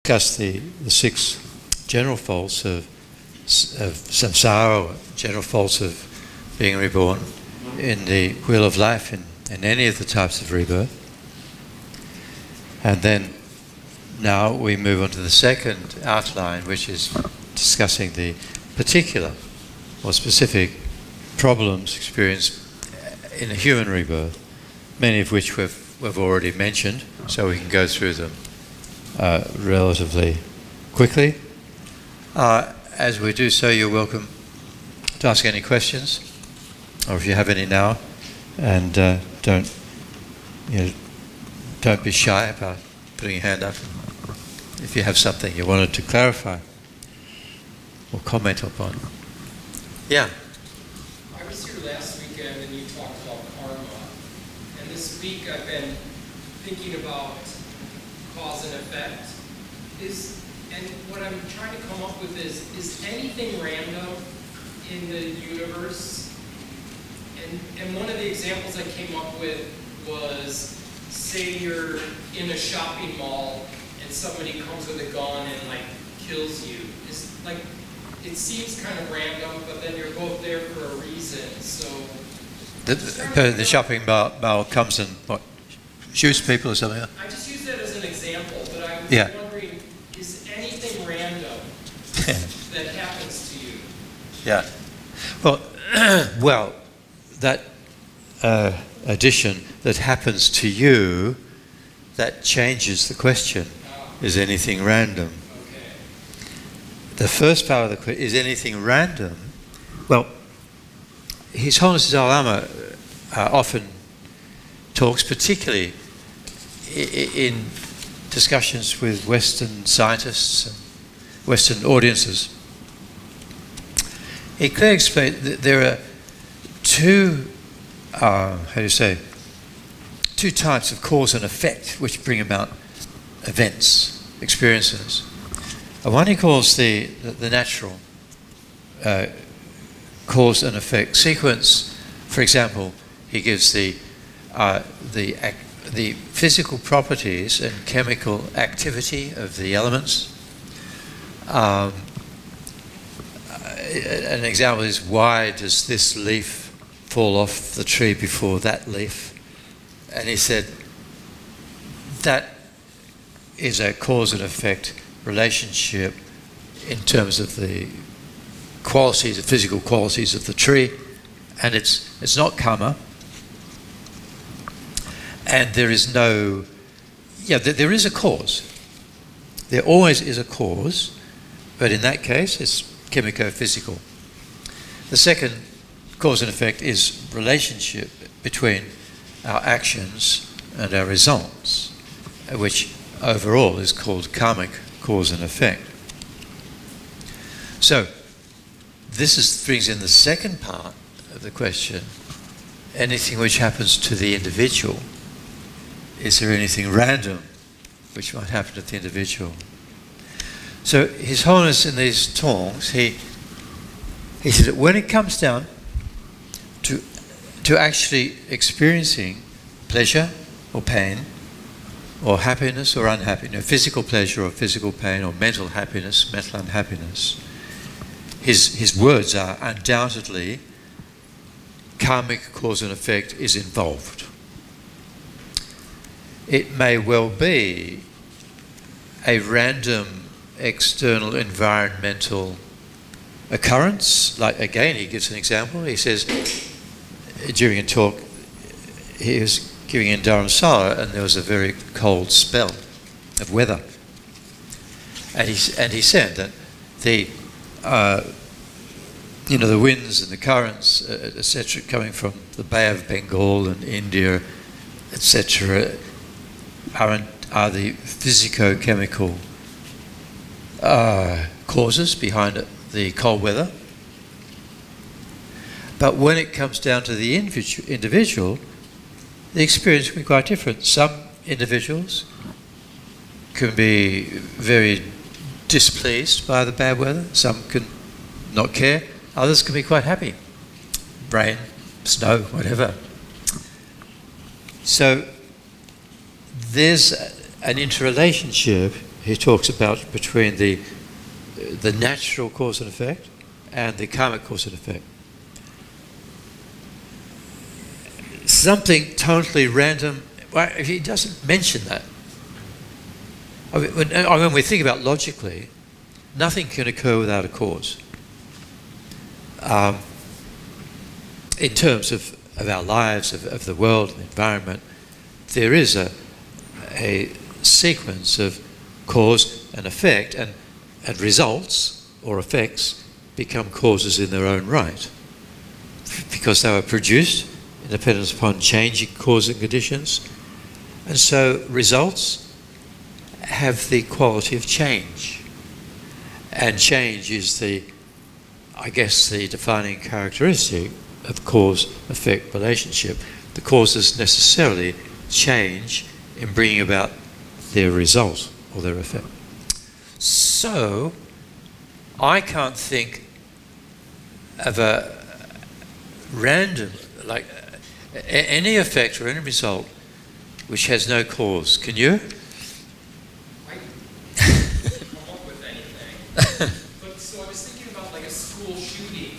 discuss the six general faults of samsara, or general faults of being reborn in the wheel of life in any of the types of rebirth. And then now we move on to the second outline, which is discussing the particular or specific problems experienced in a human rebirth, many of which we've already mentioned, so we can go through them relatively quickly. As we do so, you're welcome to ask any questions, or if you have any now, and don't be shy about putting your hand up if you have something you wanted to clarify or comment upon. Yeah. I was here last weekend and you talked about karma, and this week I've been thinking about cause and effect. And what I'm trying to come up with is anything random in the universe? And one of the examples I came up with was, say you're in a shopping mall and somebody comes with a gun and kills you. It seems kind of random, but then you're both there for a reason. So the shopping mall comes and shoots people or something? I just use that as an example, but I was wondering, is anything random that happens to you? Yeah. Well, that addition that happens to you, that changes the question. Is anything random? Okay. The first part of the question, is anything random? Well, His Holiness the Dalai Lama often talks, particularly in discussions with Western scientists and Western audiences. He clearly explained that there are two types of cause and effect which bring about events, experiences. One he calls the natural cause and effect sequence. For example, he gives the physical properties and chemical activity of the elements. An example is, why does this leaf fall off the tree before that leaf? And he said that is a cause and effect relationship in terms of the qualities, the physical qualities of the tree, and it's not karma. And there is no, there is a cause. There always is a cause, but in that case it's chemico-physical. The second cause and effect is relationship between our actions and our results, which overall is called karmic cause and effect. So this brings in the second part of the question: anything which happens to the individual. Is there anything random which might happen to the individual? So His Holiness in these talks, he said that when it comes down to actually experiencing pleasure or pain, or happiness or unhappiness, physical pleasure or physical pain, or mental happiness, mental unhappiness, his words are undoubtedly karmic cause and effect is involved. It may well be a random external environmental occurrence. Like, again, he gives an example. He says, during a talk, he was giving in Dharamsala, and there was a very cold spell of weather. And he said that the winds and the currents, etc., coming from the Bay of Bengal and India, etc., are the physico-chemical causes behind the cold weather. But when it comes down to the individual, the experience can be quite different. Some individuals can be very displeased by the bad weather. Some can not care. Others can be quite happy. Rain, snow, whatever. So there's an interrelationship he talks about between the natural cause and effect and the karmic cause and effect. Something totally random, well, he doesn't mention that. I mean, when we think about logically, nothing can occur without a cause. In terms of our lives, of the world, the environment, there is a sequence of cause and effect, and results or effects become causes in their own right, because they were produced in dependence upon changing cause and conditions. And so results have the quality of change. And change is the defining characteristic of cause-effect relationship. The causes necessarily change in bringing about their result or their effect. So, I can't think of a random, like any effect or any result which has no cause. Can you? I can't come up with anything. But so I was thinking about like a school shooting,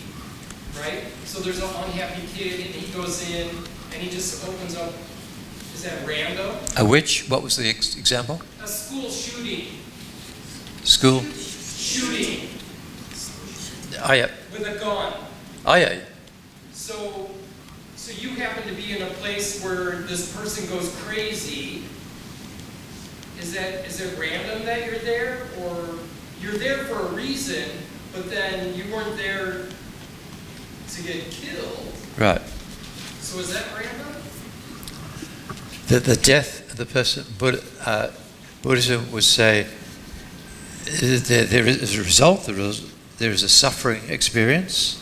right? So there's an unhappy kid and he goes in and he just opens up. Is that random? A which? What was the example? A school shooting. School? Shooting. Oh, yeah. With a gun. Oh, yeah. So you happen to be in a place where this person goes crazy. Is it random that you're there, or you're there for a reason, but then you weren't there to get killed? Right. So is that random? The death of the person, Buddhism would say there is a result, there is a suffering experience,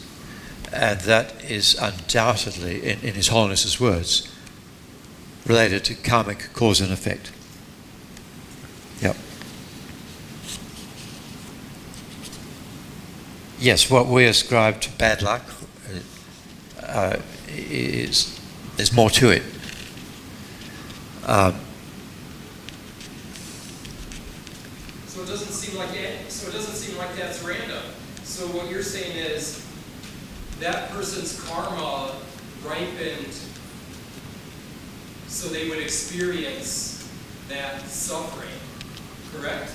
and that is undoubtedly, in His Holiness's words, related to karmic cause and effect. Yep. Yes, what we ascribe to bad luck there's more to it. So it doesn't seem like that's random. So what you're saying is that person's karma ripened so they would experience that suffering, correct?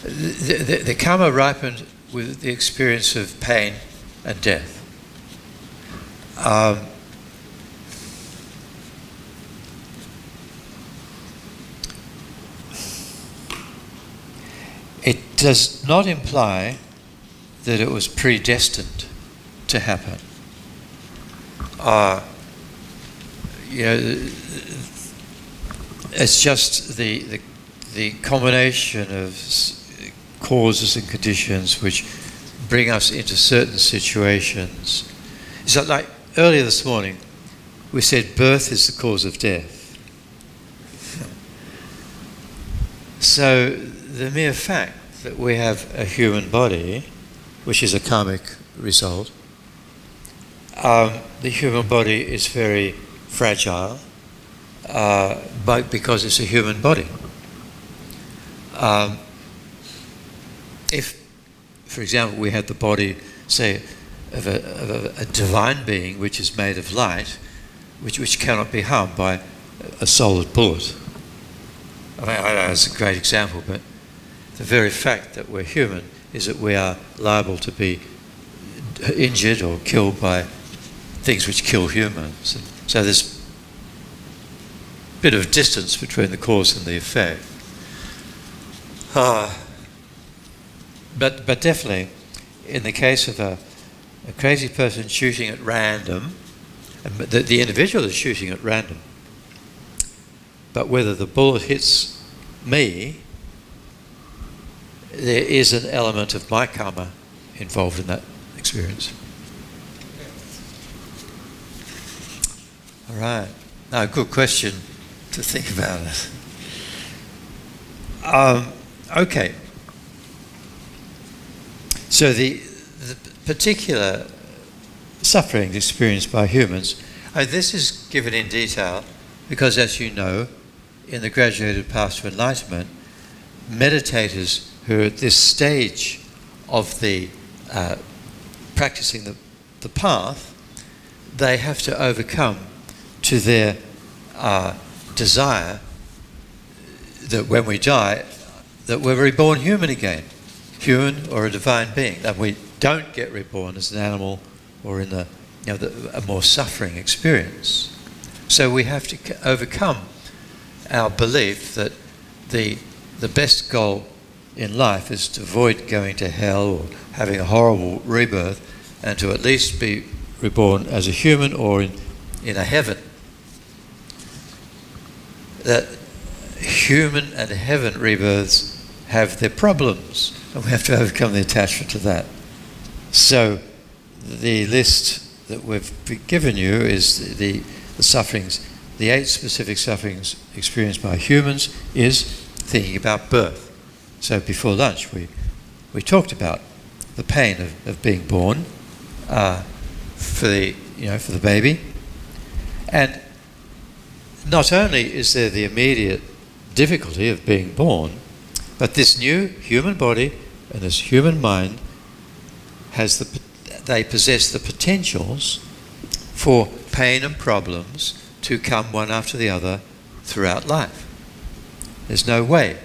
The karma ripened with the experience of pain and death. It does not imply that it was predestined to happen. It's just the combination of causes and conditions which bring us into certain situations. So, like earlier this morning, we said birth is the cause of death. So the mere fact that we have a human body, which is a karmic result, the human body is very fragile, but because it's a human body. If, for example, we had the body, say, of a divine being which is made of light, which cannot be harmed by a solid bullet. I mean, I know it's a great example, but the very fact that we're human is that we are liable to be injured or killed by things which kill humans. So there's a bit of distance between the cause and the effect. But definitely, in the case of a crazy person shooting at random, the individual is shooting at random, but whether the bullet hits me, there is an element of my karma involved in that experience. All right. Now, good question to think about it. Okay. So the particular suffering experienced by humans, this is given in detail because, as you know, in the graduated path to enlightenment, meditators who are at this stage of the practicing the path, they have to overcome to their desire that when we die, that we're reborn human again, human or a divine being, that we don't get reborn as an animal or in a more suffering experience. So we have to overcome our belief that the best goal in life is to avoid going to hell or having a horrible rebirth, and to at least be reborn as a human or in a heaven. That human and heaven rebirths have their problems, and we have to overcome the attachment to that. So the list that we've given you is the sufferings, the 8 specific sufferings experienced by humans is thinking about birth. So before lunch we talked about the pain of being born for the baby. And not only is there the immediate difficulty of being born, but this new human body and this human mind they possess the potentials for pain and problems to come one after the other throughout life. There's no way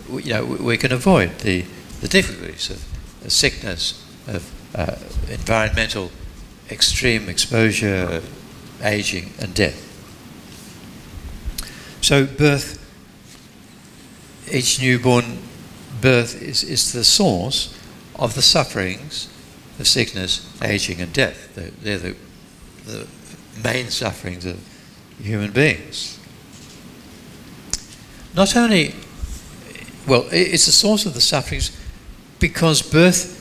we can avoid the difficulties of sickness, of environmental extreme exposure, aging and death. So birth, each newborn birth is the source of the sufferings of sickness, aging and death. They're the main sufferings of human beings. Not only, it's the source of the sufferings because birth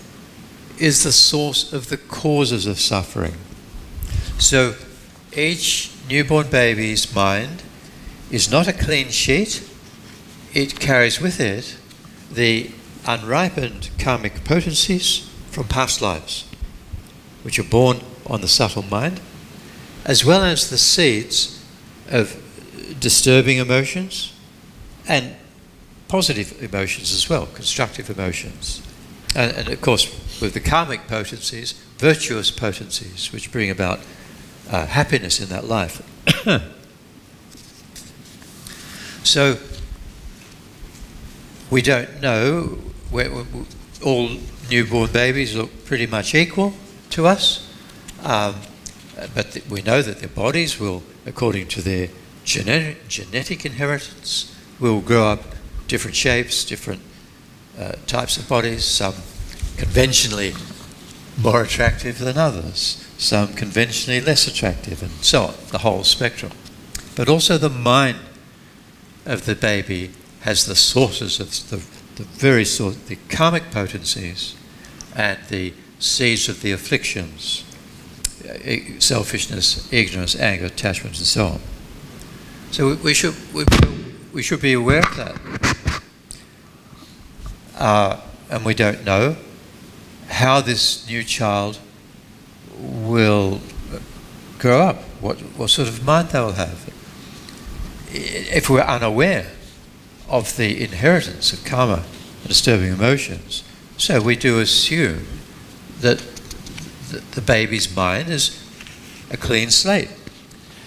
is the source of the causes of suffering. So each newborn baby's mind is not a clean sheet. It carries with it the unripened karmic potencies from past lives, which are born on the subtle mind, as well as the seeds of disturbing emotions and positive emotions as well, constructive emotions. And of course, with the karmic potencies, virtuous potencies, which bring about happiness in that life. So, we don't know, all newborn babies look pretty much equal to us, but we know that their bodies will, according to their genetic inheritance, will grow up different shapes, different types of bodies, some conventionally more attractive than others, some conventionally less attractive, and so on, the whole spectrum. But also the mind of the baby has the sources of the very source, the karmic potencies and the seeds of the afflictions, selfishness, ignorance, anger, attachment, and so on. So we should be aware of that. And we don't know how this new child will grow up, what sort of mind they will have. If we're unaware of the inheritance of karma and disturbing emotions, so we do assume that the baby's mind is a clean slate,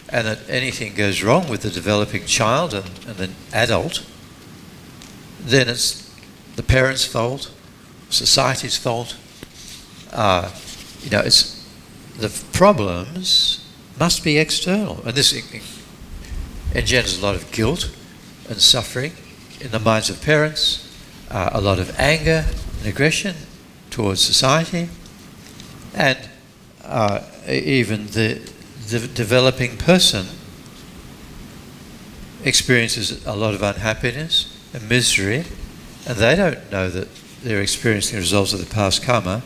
and that anything goes wrong with the developing child and the adult, then it's the parents' fault, society's fault. It's the problems must be external, and this engenders a lot of guilt and suffering in the minds of parents, a lot of anger and aggression towards society, and even the developing person experiences a lot of unhappiness and misery, and they don't know that they're experiencing the results of the past karma.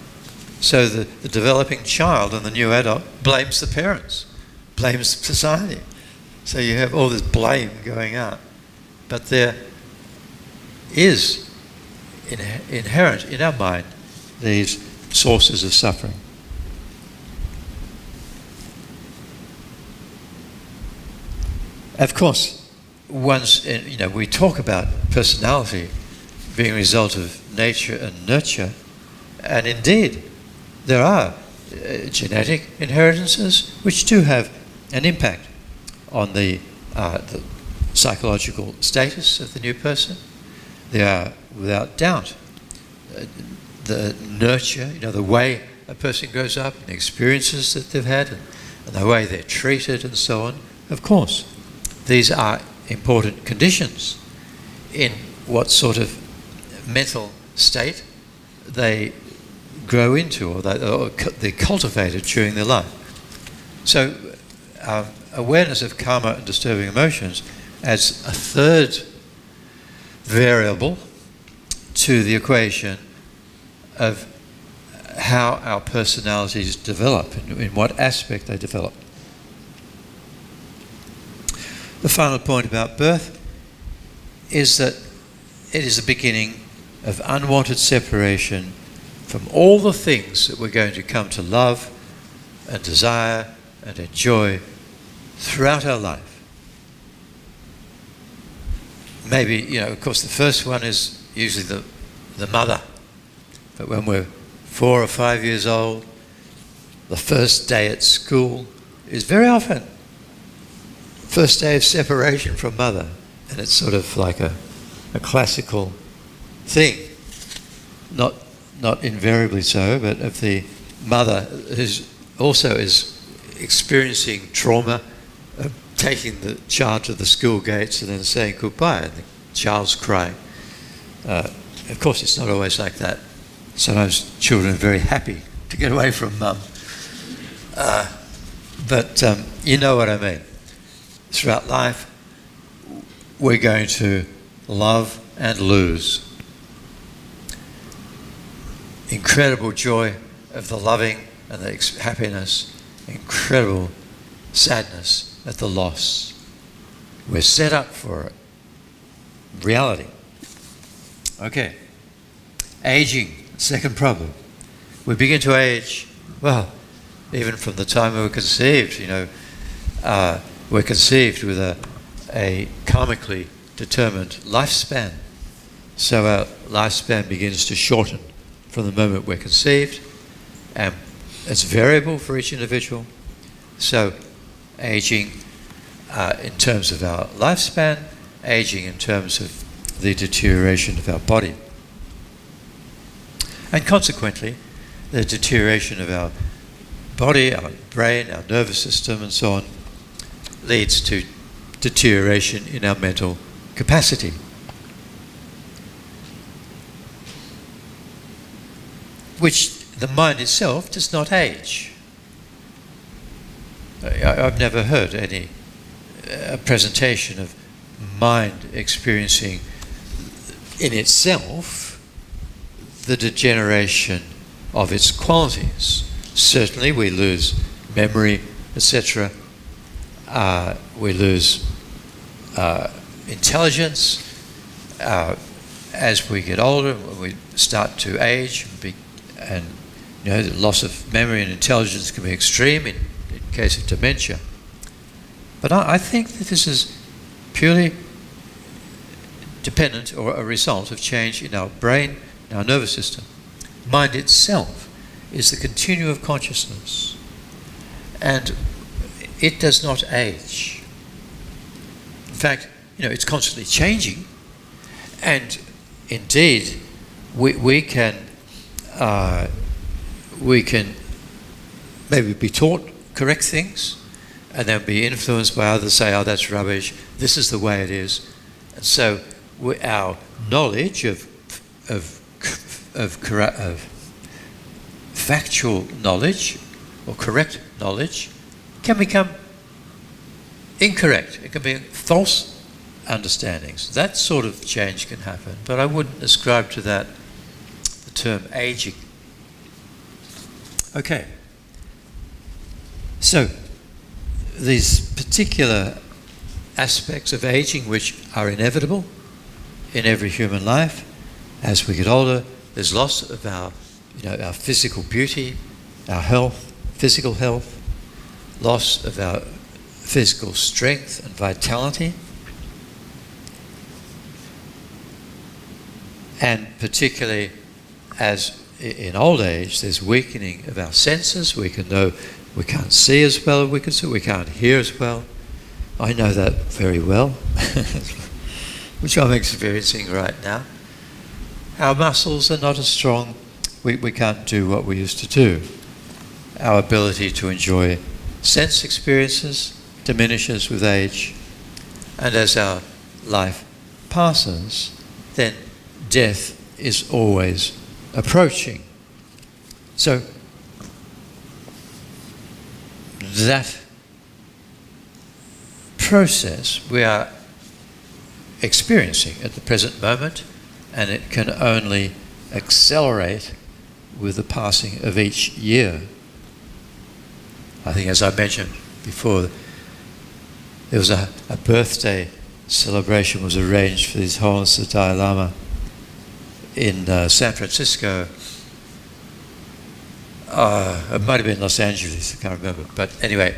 So the developing child and the new adult blames the parents, blames society. So you have all this blame going out. But there is inherent in our mind these sources of suffering. Of course, we talk about personality being a result of nature and nurture, and indeed there are genetic inheritances which do have an impact on the psychological status of the new person. There are, without doubt, the nurture, the way a person grows up, and the experiences that they've had, and the way they're treated and so on. Of course, these are important conditions in what sort of mental state they grow into, or they're cultivated during their life. So awareness of karma and disturbing emotions adds a third variable to the equation of how our personalities develop, in what aspect they develop. The final point about birth is that it is the beginning of unwanted separation from all the things that we're going to come to love and desire and enjoy throughout our life. Maybe, of course, the first one is usually the mother. But when we're 4 or 5 years old, the first day at school is very often first day of separation from mother. And it's sort of like a classical thing. Not invariably so, but if the mother also is experiencing trauma of taking the child to the school gates and then saying goodbye, and the child's crying. Of course, it's not always like that. Sometimes children are very happy to get away from mum. But you know what I mean. Throughout life, we're going to love and lose. Incredible joy of the loving and the happiness, incredible sadness at the loss. We're set up for it. Reality. Okay. Aging, second problem. We begin to age, well, even from the time we were conceived, we're conceived with a karmically determined lifespan. So our lifespan begins to shorten from the moment we're conceived, and it's variable for each individual. So aging in terms of our lifespan, aging in terms of the deterioration of our body. And consequently, the deterioration of our body, our brain, our nervous system and so on leads to deterioration in our mental capacity. Which the mind itself does not age. I've never heard any presentation of mind experiencing in itself the degeneration of its qualities. Certainly we lose memory, etc. We lose intelligence as we get older. We start to age, and the loss of memory and intelligence can be extreme in case of dementia. But I think that this is purely dependent or a result of change in our brain, in our nervous system. Mind itself is the continuum of consciousness, and it does not age. In fact, it's constantly changing, and indeed we can maybe be taught correct things and then be influenced by others, say, oh, that's rubbish, this is the way it is. And so our knowledge of factual knowledge or correct knowledge can become incorrect. It can be false understandings. That sort of change can happen, but I wouldn't ascribe to that the term aging. Okay. So, these particular aspects of aging which are inevitable in every human life, as we get older, there's loss of our physical beauty, our health, physical health, loss of our physical strength and vitality. And particularly as in old age, there's weakening of our senses. We can't see as well as we can see, we can't hear as well. I know that very well, which I'm experiencing right now. Our muscles are not as strong. We can't do what we used to do. Our ability to enjoy sense experiences diminishes with age. And as our life passes, then death is always approaching. So that process we are experiencing at the present moment, and it can only accelerate with the passing of each year. I think, as I mentioned before, there was a birthday celebration was arranged for His Holiness the Dalai Lama in San Francisco. It might have been Los Angeles, I can't remember. But anyway,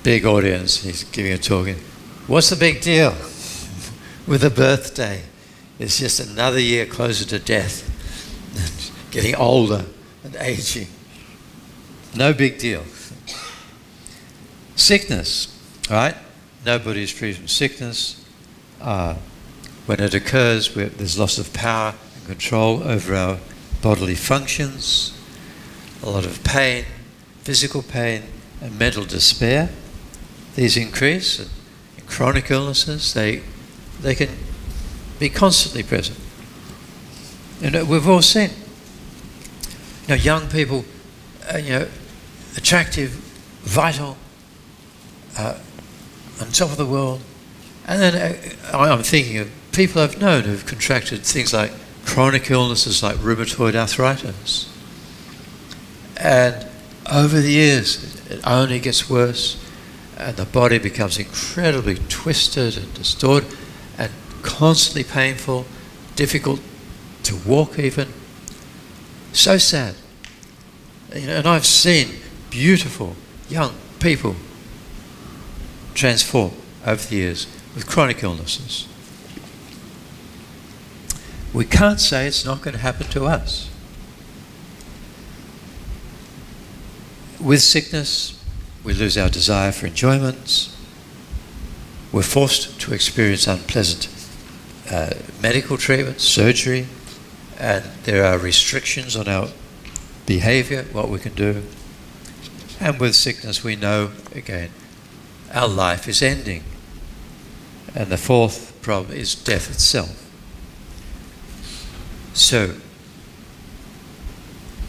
big audience, he's giving a talk. What's the big deal with a birthday? It's just another year closer to death, getting older and aging. No big deal. Sickness, right? Nobody is free from sickness. When it occurs, there's loss of power and control over our bodily functions, a lot of pain, physical pain, and mental despair. These increase. And in chronic illnesses, they can be constantly present. We've all seen, young people, attractive, vital, on top of the world. And then I'm thinking of people I've known who've contracted things like chronic illnesses like rheumatoid arthritis. And over the years, it only gets worse, and the body becomes incredibly twisted and distorted and constantly painful, difficult to walk even. So sad. And I've seen beautiful young people transform over the years with chronic illnesses. We can't say it's not going to happen to us. With sickness, we lose our desire for enjoyments. We're forced to experience unpleasant medical treatment, surgery, and there are restrictions on our behavior, what we can do. And with sickness, we know, again, our life is ending. And the fourth problem is death itself. So,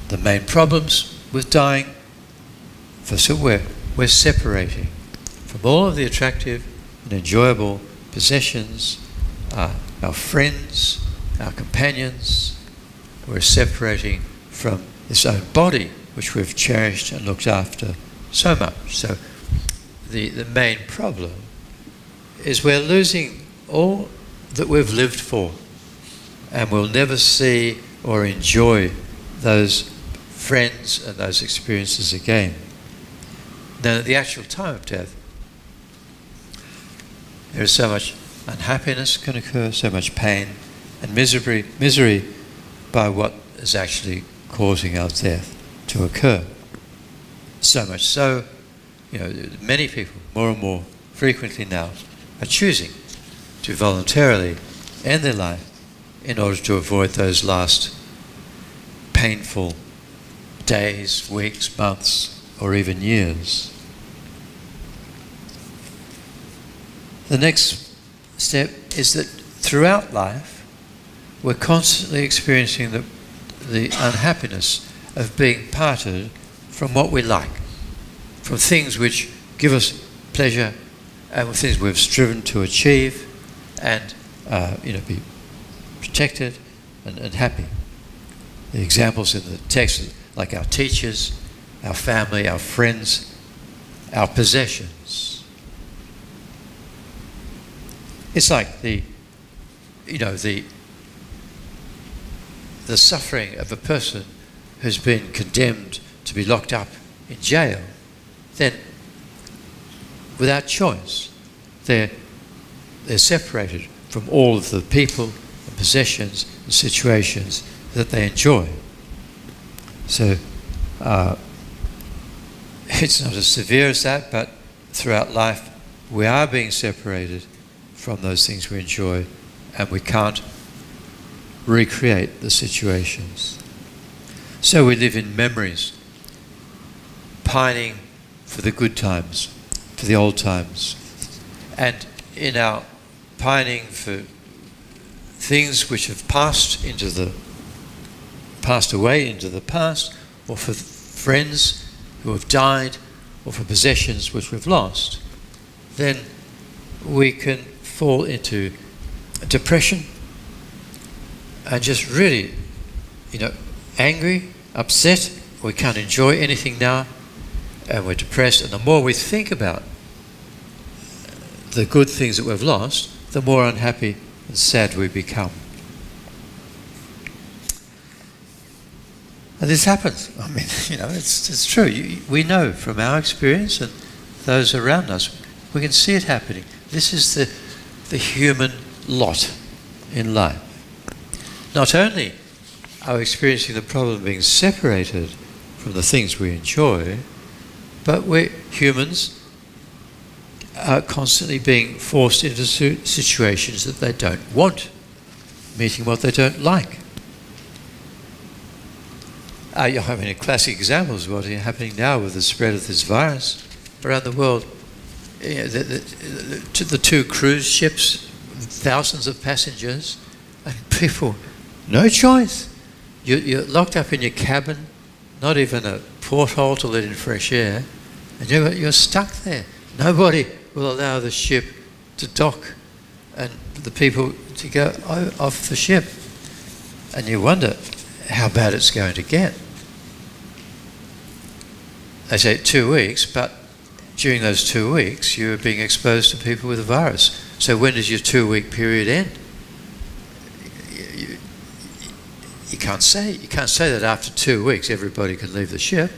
the main problems with dying, first of all, we're separating from all of the attractive and enjoyable possessions, our friends, our companions. We're separating from this own body, which we've cherished and looked after so much. So the main problem is we're losing all that we've lived for, and we'll never see or enjoy those friends and those experiences again. Now, at the actual time of death, there is so much unhappiness can occur, so much pain and misery by what is actually causing our death to occur. So much so, many people, more and more frequently now, are choosing to voluntarily end their life in order to avoid those last painful days, weeks, months, or even years. The next step is that throughout life, we're constantly experiencing the unhappiness of being parted from what we like, from things which give us pleasure and things we've striven to achieve and be protected and happy. The examples in the text, like our teachers, our family, our friends, our possessions. It's like the suffering of a person who's been condemned to be locked up in jail. Then, without choice, they're separated from all of the people and possessions and situations that they enjoy. So it's not as severe as that, but throughout life we are being separated from those things we enjoy, and we can't recreate the situations. So we live in memories, pining for the good times, for the old times. And in our pining for things which have passed away into the past, or for friends who have died, or for possessions which we've lost, then we can fall into depression and just really, angry, upset. We can't enjoy anything now, and we're depressed. And the more we think about the good things that we've lost, the more unhappy and sad we become. And this happens. I mean, it's true. We know from our experience and those around us, we can see it happening. This is the human lot in life. Not only are we experiencing the problem of being separated from the things we enjoy, but humans are constantly being forced into situations that they don't want, meeting what they don't like. I mean, a classic example is what is happening now with the spread of this virus around the world. The two cruise ships, thousands of passengers, and people, no choice. You're locked up in your cabin, not even a porthole to let in fresh air, and you're stuck there. Nobody will allow the ship to dock and the people to go off the ship. And you wonder how bad it's going to get. They say 2 weeks, but during those 2 weeks you're being exposed to people with the virus. So when does your 2-week period end? You can't say. You can't say that after 2 weeks everybody can leave the ship.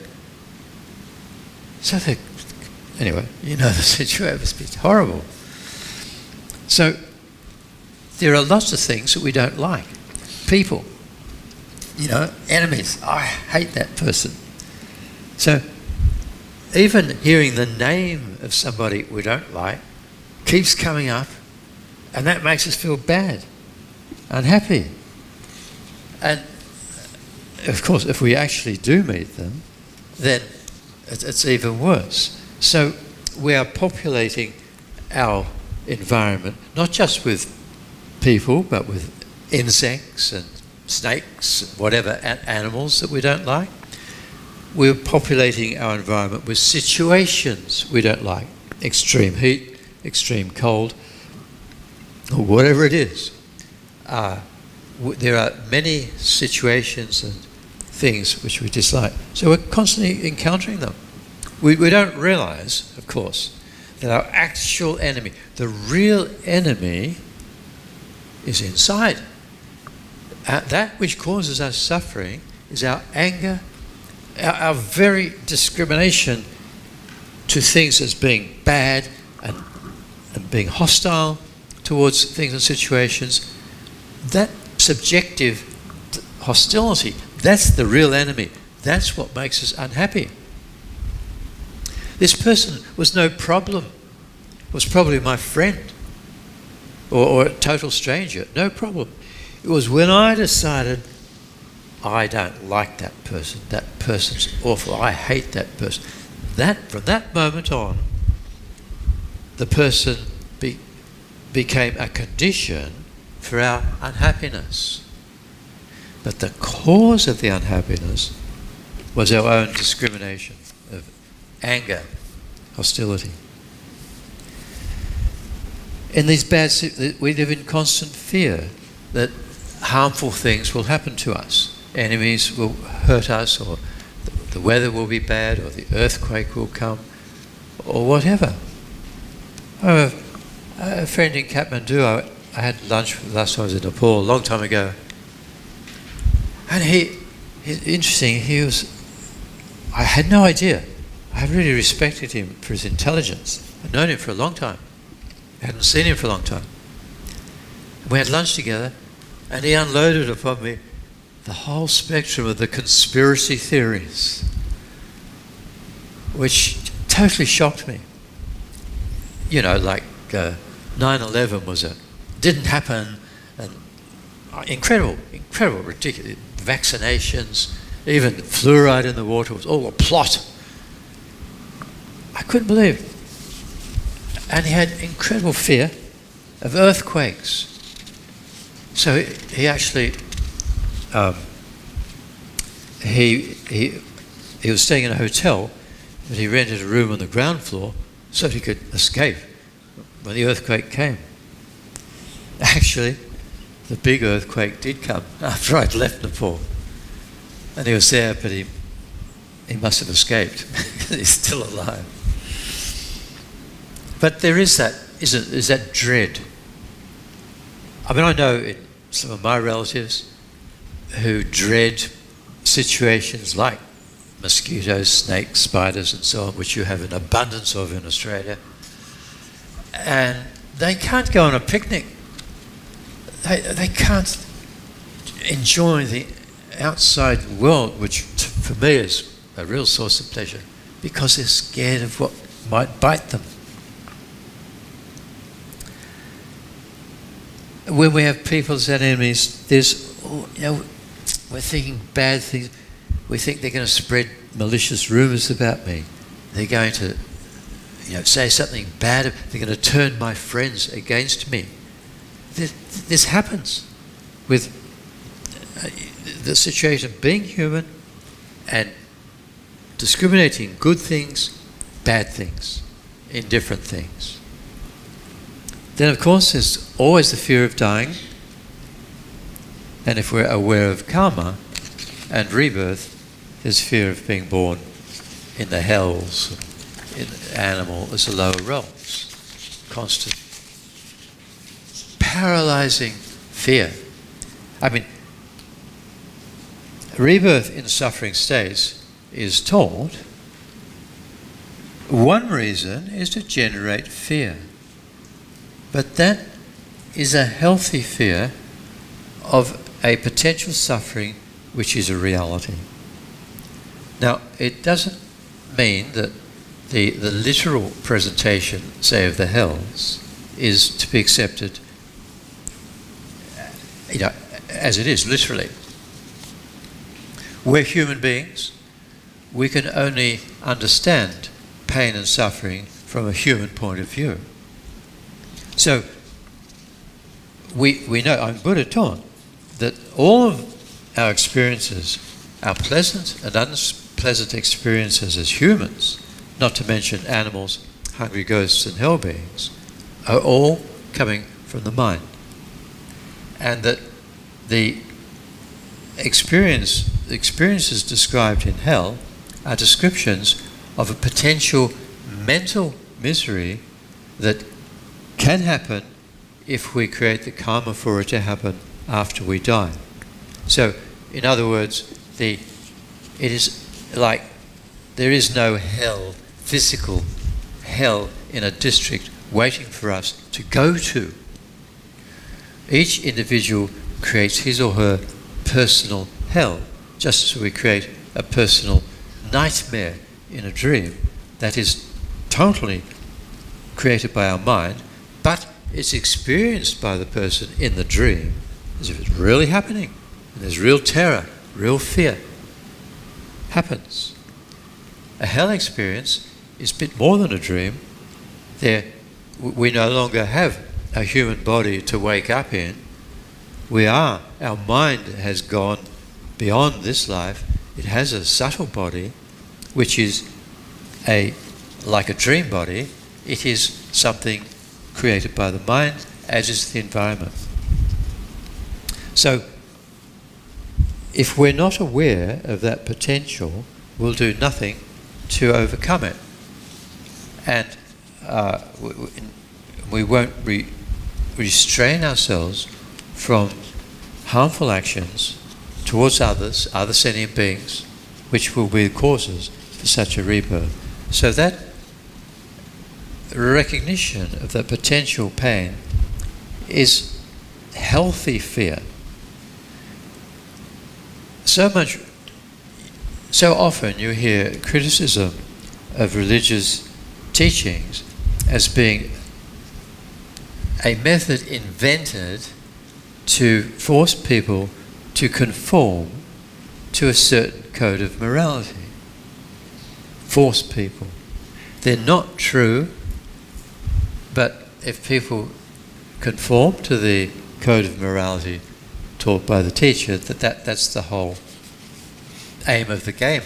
So anyway, the situation must be horrible. So there are lots of things that we don't like. People, enemies. I hate that person. So even hearing the name of somebody we don't like keeps coming up, and that makes us feel bad, unhappy. And of course, if we actually do meet them, then it's even worse. So we are populating our environment, not just with people, but with insects and snakes, whatever animals that we don't like. We're populating our environment with situations we don't like. Extreme heat, extreme cold, or whatever it is. There are many situations and things which we dislike. So we're constantly encountering them. We don't realise, of course, that our actual enemy, the real enemy, is inside. That which causes us suffering is our anger, our very discrimination to things as being bad and being hostile towards things and situations. That subjective hostility, that's the real enemy. That's what makes us unhappy. This person was no problem, was probably my friend or a total stranger, no problem. It was when I decided I don't like that person, that person's awful, I hate that person. From that moment on, the person became a condition for our unhappiness. But the cause of the unhappiness was our own discrimination of anger, hostility. In these we live in constant fear that harmful things will happen to us. Enemies will hurt us, or the weather will be bad, or the earthquake will come, or whatever. A friend in Kathmandu, I had lunch last time I was in Nepal, a long time ago, and interesting, I had no idea. I really respected him for his intelligence. I'd known him for a long time. I hadn't seen him for a long time. We had lunch together, And he unloaded upon me the whole spectrum of the conspiracy theories, which totally shocked me. You know, like 9/11 didn't happen, and incredible, ridiculous vaccinations, even fluoride in the water was all a plot. I couldn't believe it. And he had incredible fear of earthquakes. So he actually, he was staying in a hotel, but he rented a room on the ground floor so he could escape when the earthquake came. Actually, the big earthquake did come after I'd left Nepal. And he was there, but he must have escaped. He's still alive. But there is that, is that dread. I mean, I know some of my relatives who dread situations like mosquitoes, snakes, spiders and so on, which you have an abundance of in Australia. And they can't go on a picnic. They can't enjoy the outside world, which for me is a real source of pleasure, because they're scared of what might bite them. When we have people as enemies, we're thinking bad things. We think they're going to spread malicious rumours about me. They're going to, say something bad. They're going to turn my friends against me. This happens with the situation of being human and discriminating good things, bad things, indifferent things. Then, of course, there's always the fear of dying. And if we're aware of karma and rebirth, there's fear of being born in the hells, in animals, the lower realms. Constant, paralyzing fear. I mean, rebirth in suffering states is taught. One reason is to generate fear. But that is a healthy fear of a potential suffering which is a reality. Now, it doesn't mean that the literal presentation, say, of the hells is to be accepted, as it is, literally. We're human beings. We can only understand pain and suffering from a human point of view. So, we know, Buddha taught, that all of our experiences, our pleasant and unpleasant experiences as humans, not to mention animals, hungry ghosts and hell beings, are all coming from the mind. And that the experiences described in hell are descriptions of a potential mental misery that can happen if we create the karma for it to happen after we die. So, in other words, it is like there is no hell, physical hell in a district waiting for us to go to. Each individual creates his or her personal hell, just as we create a personal nightmare in a dream that is totally created by our mind, but it's experienced by the person in the dream as if it's really happening. And there's real terror, real fear. Happens. A hell experience is a bit more than a dream. We no longer have a human body to wake up in. Our mind has gone beyond this life. It has a subtle body, which is like a dream body. It is something created by the mind, as is the environment. So, if we're not aware of that potential, we'll do nothing to overcome it. And we won't restrain ourselves from harmful actions towards others, other sentient beings, which will be the causes for such a rebirth. So that recognition of that potential pain is healthy fear. so often you hear criticism of religious teachings as being a method invented to force people to conform to a certain code of morality. Force people. They're not true, but if people conform to the code of morality taught by the teacher, that's the whole aim of the game.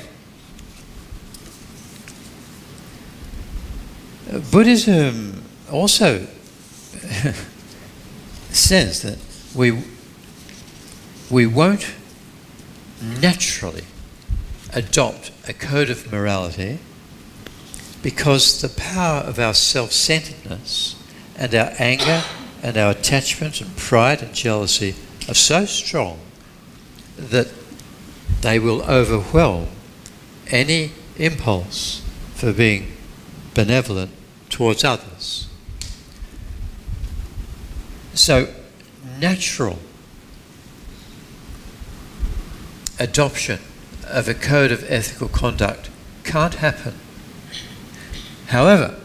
Buddhism also says that we won't naturally adopt a code of morality because the power of our self-centeredness and our anger and our attachment and pride and jealousy are so strong that they will overwhelm any impulse for being benevolent towards others. So, natural adoption of a code of ethical conduct can't happen. However,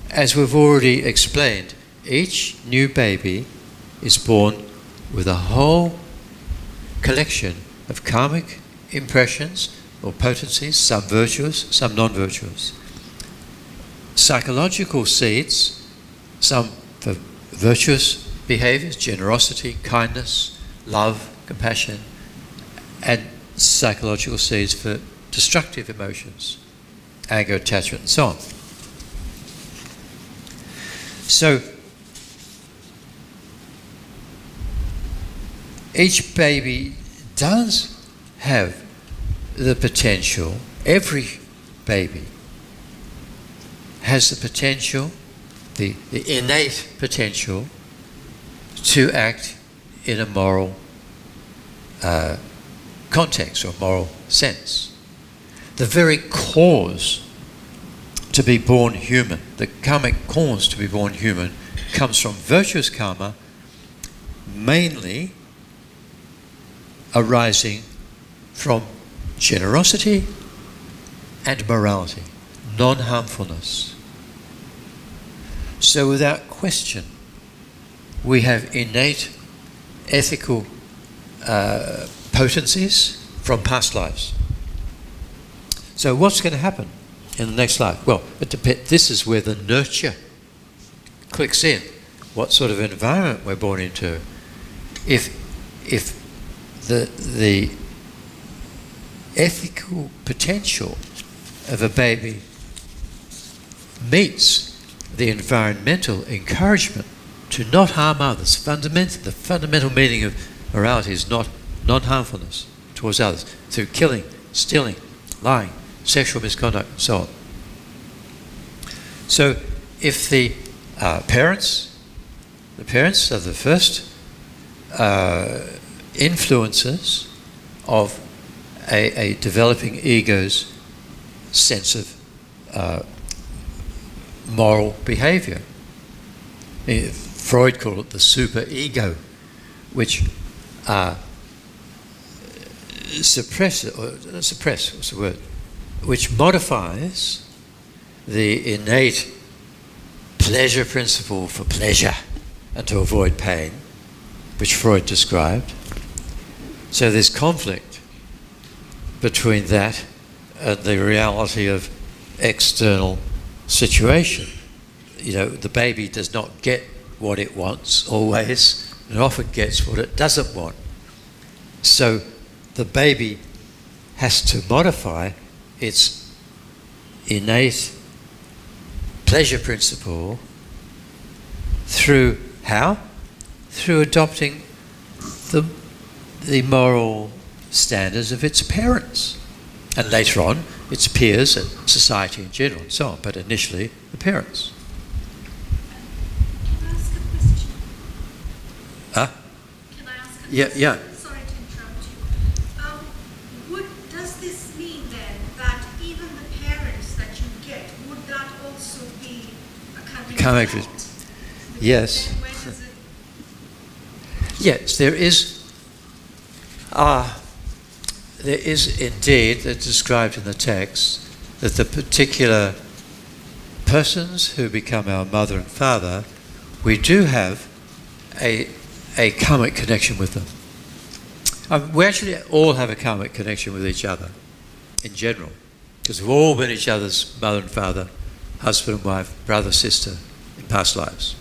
as we've already explained, each new baby is born with a whole collection of karmic impressions or potencies, some virtuous, some non-virtuous. Psychological seeds, some for virtuous behaviors, generosity, kindness, love, compassion, and psychological seeds for destructive emotions, anger, attachment, and so on. So, each baby does have the potential, every baby has the potential, the innate potential to act in a moral context or moral sense. The very cause to be born human, the karmic cause to be born human, comes from virtuous karma, mainly arising from generosity and morality, non-harmfulness. So without question, we have innate ethical potencies from past lives. So what's going to happen in the next life? Well, this is where the nurture clicks in. What sort of environment we're born into. If the ethical potential of a baby meets the environmental encouragement to not harm others. The fundamental meaning of morality is not non-harmfulness towards others through killing, stealing, lying, sexual misconduct, and so on. So if the parents are the first influences of a developing ego's sense of moral behavior. Freud called it the super-ego, which which modifies the innate pleasure principle for pleasure and to avoid pain, which Freud described. So there's conflict between that and the reality of external situation. You know, the baby does not get what it wants always, and often gets what it doesn't want. So the baby has to modify its innate pleasure principle through how? Through adopting the moral standards of its parents, and later on its peers and society in general and so on, but initially the parents. Can I ask a question? Huh? Can I ask a question? Yeah. Sorry to interrupt you. Does this mean then that even the parents that you get, would that also be a karmic result? Yes. Then where does it... Yes, there is. there is indeed, it's described in the text, that the particular persons who become our mother and father, we do have a karmic connection with them. We actually all have a karmic connection with each other, in general, because we've all been each other's mother and father, husband and wife, brother, sister, in past lives.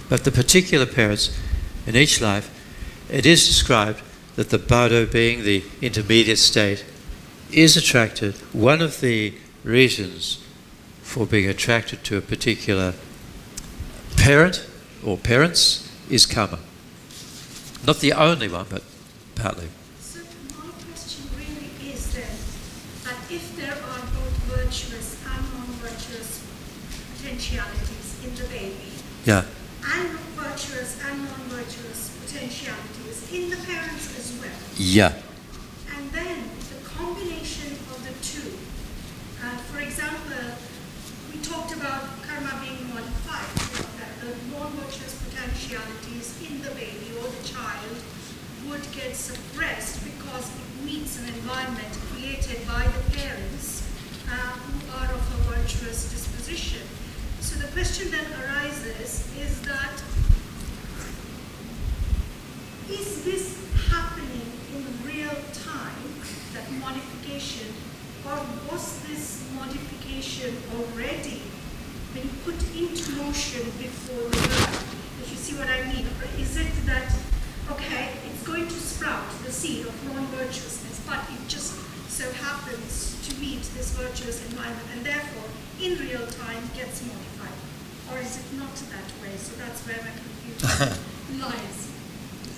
But the particular parents in each life, it is described that the bardo, being the intermediate state, is attracted. One of the reasons for being attracted to a particular parent or parents is karma. Not the only one, but partly. So my question really is then that if there are both virtuous and non-virtuous potentialities in the baby, Yeah. and virtuous and non-virtuous potentialities in the parents as well, Yeah. and then the combination of the two, for example, we talked about karma being modified, that the non-virtuous potentialities in the baby or the child would get suppressed because it meets an environment created by the parents who are of a virtuous disposition. So the question then arises is that, is this happening in real time, that modification, or was this modification already been put into motion before the birth? If you see what I mean, or is it that, okay, it's going to sprout the seed of non-virtuousness, but it just so happens to meet this virtuous environment and therefore in real time gets modified? Or is it not that way? So that's where my confusion lies.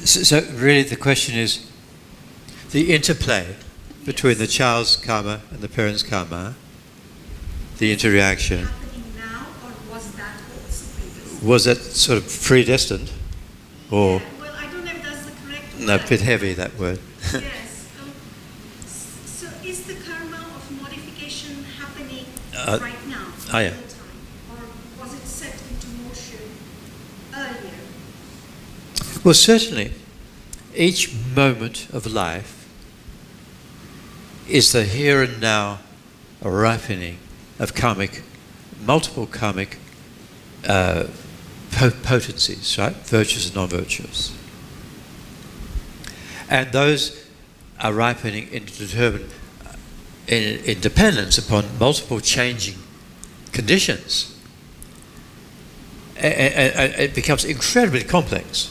So really the question is the interplay between the child's karma and the parent's karma, the interaction. Happening now, or was that also previously? Was that sort of predestined? Or, Yeah, well, I don't know if that's the correct no, a word. bit heavy, that word. Yes. So is the karma of modification happening right now, oh, yeah. real time, or was it set into motion earlier? Well, certainly, each moment of life is the here and now ripening of karmic, multiple karmic potencies, right? Virtuous and non-virtuous. And those are ripening in dependence upon multiple changing conditions. It becomes incredibly complex.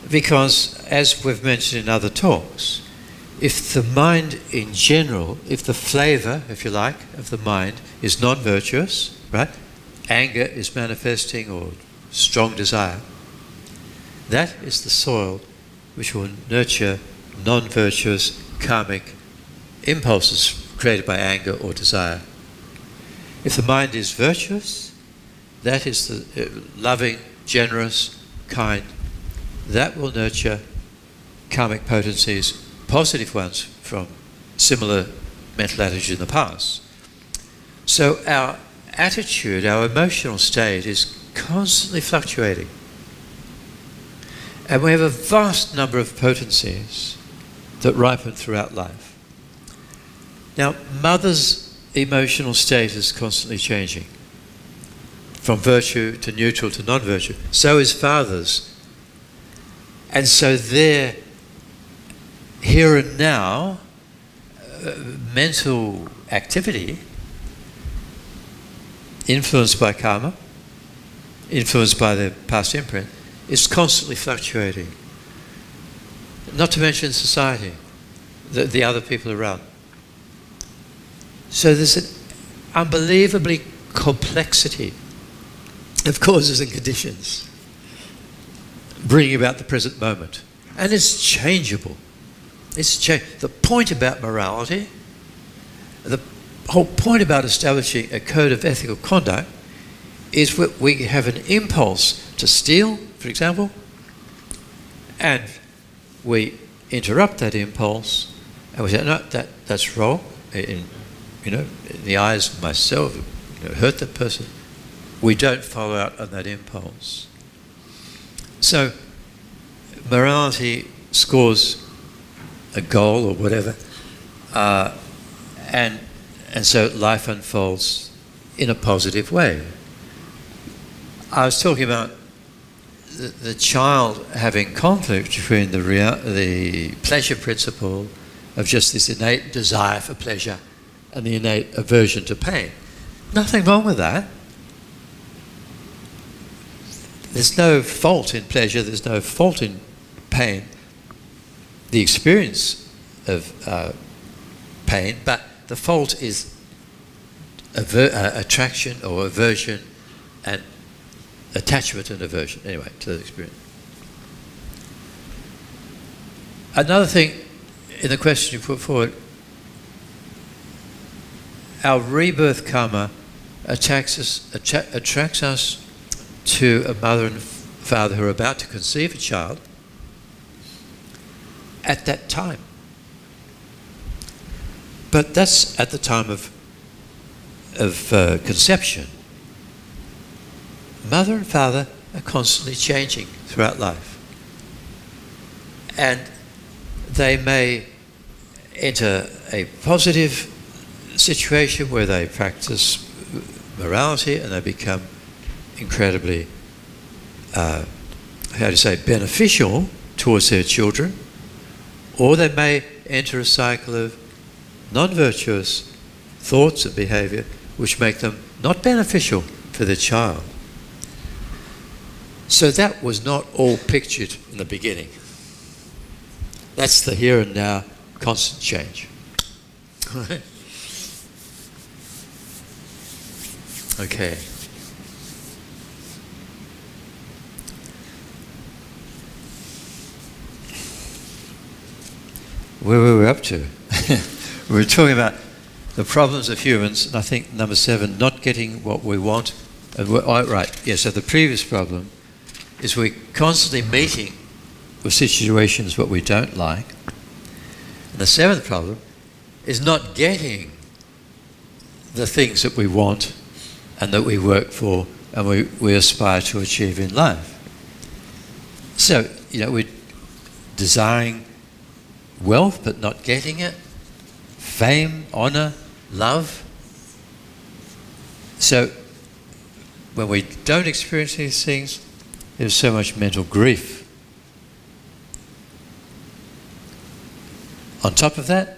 Because, as we've mentioned in other talks, if the mind in general, if the flavour, if you like, of the mind is non-virtuous, right? Anger is manifesting or strong desire. That is the soil which will nurture non-virtuous karmic impulses created by anger or desire. If the mind is virtuous, that is the loving, generous, kind, that will nurture karmic potencies, positive ones from similar mental attitude in the past. So our attitude, our emotional state is constantly fluctuating. And we have a vast number of potencies that ripen throughout life. Now, mother's emotional state is constantly changing, from virtue to neutral to non-virtue. So is father's. And so their here and now mental activity, influenced by karma, influenced by their past imprint, is constantly fluctuating. Not to mention society, the other people around. So there's an unbelievably complexity of causes and conditions bringing about the present moment. And it's changeable. The point about morality, the whole point about establishing a code of ethical conduct is we have an impulse to steal, for example, and we interrupt that impulse and we say, no, that's wrong. In the eyes of myself, hurt that person. We don't follow out on that impulse. So morality scores a goal or whatever. And so life unfolds in a positive way. I was talking about the child having conflict between the pleasure principle of just this innate desire for pleasure and the innate aversion to pain. Nothing wrong with that. There's no fault in pleasure, there's no fault in pain, the experience of pain, but the fault is attraction or aversion and attachment and aversion, anyway, to the experience. Another thing in the question you put forward, our rebirth karma attracts us to a mother and father who are about to conceive a child at that time. But that's at the time of conception. Mother and father are constantly changing throughout life. And they may enter a positive situation where they practice morality and they become incredibly, beneficial towards their children, or they may enter a cycle of non-virtuous thoughts and behavior which make them not beneficial for their child. So that was not all pictured in the beginning. That's the here and now constant change. Okay. Where were we up to? We were talking about the problems of humans, and I think number 7, not getting what we want. So the previous problem is we're constantly meeting with situations what we don't like. And the 7th problem is not getting the things that we want and that we work for and we aspire to achieve in life. So, we're desiring wealth but not getting it, fame, honor, love. So when we don't experience these things, there's so much mental grief. On top of that,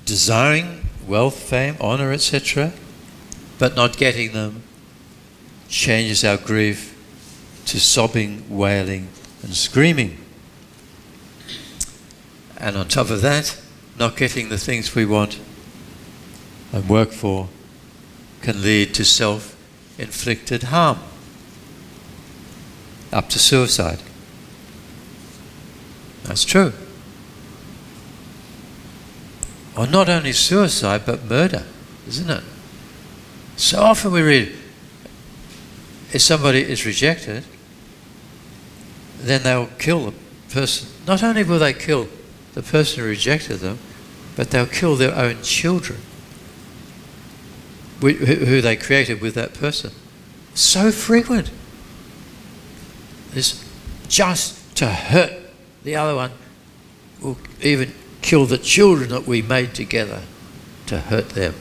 desiring wealth, fame, honor, etc., but not getting them changes our grief to sobbing, wailing, and screaming. And on top of that, not getting the things we want and work for can lead to self-inflicted harm, up to suicide. That's true. Or not only suicide, but murder, isn't it? So often we read, if somebody is rejected, then they'll kill the person. Not only will they kill the person who rejected them, but they'll kill their own children who they created with that person. So frequent. This just to hurt the other one will even kill the children that we made together to hurt them.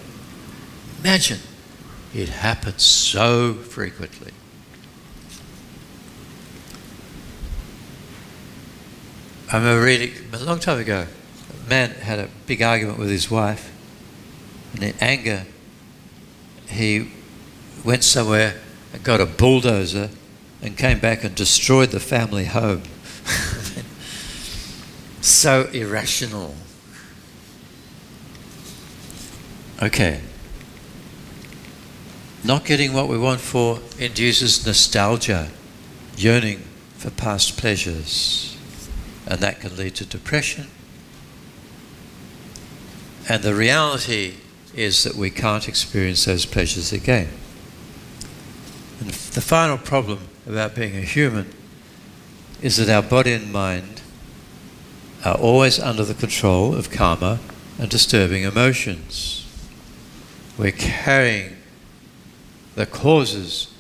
Imagine, it happens so frequently. I remember reading a long time ago, a man had a big argument with his wife, and in anger he went somewhere and got a bulldozer and came back and destroyed the family home. So irrational. Okay. Not getting what we want for induces nostalgia, yearning for past pleasures. And that can lead to depression. And the reality is that we can't experience those pleasures again. And the final problem about being a human is that our body and mind are always under the control of karma and disturbing emotions. We're carrying the causes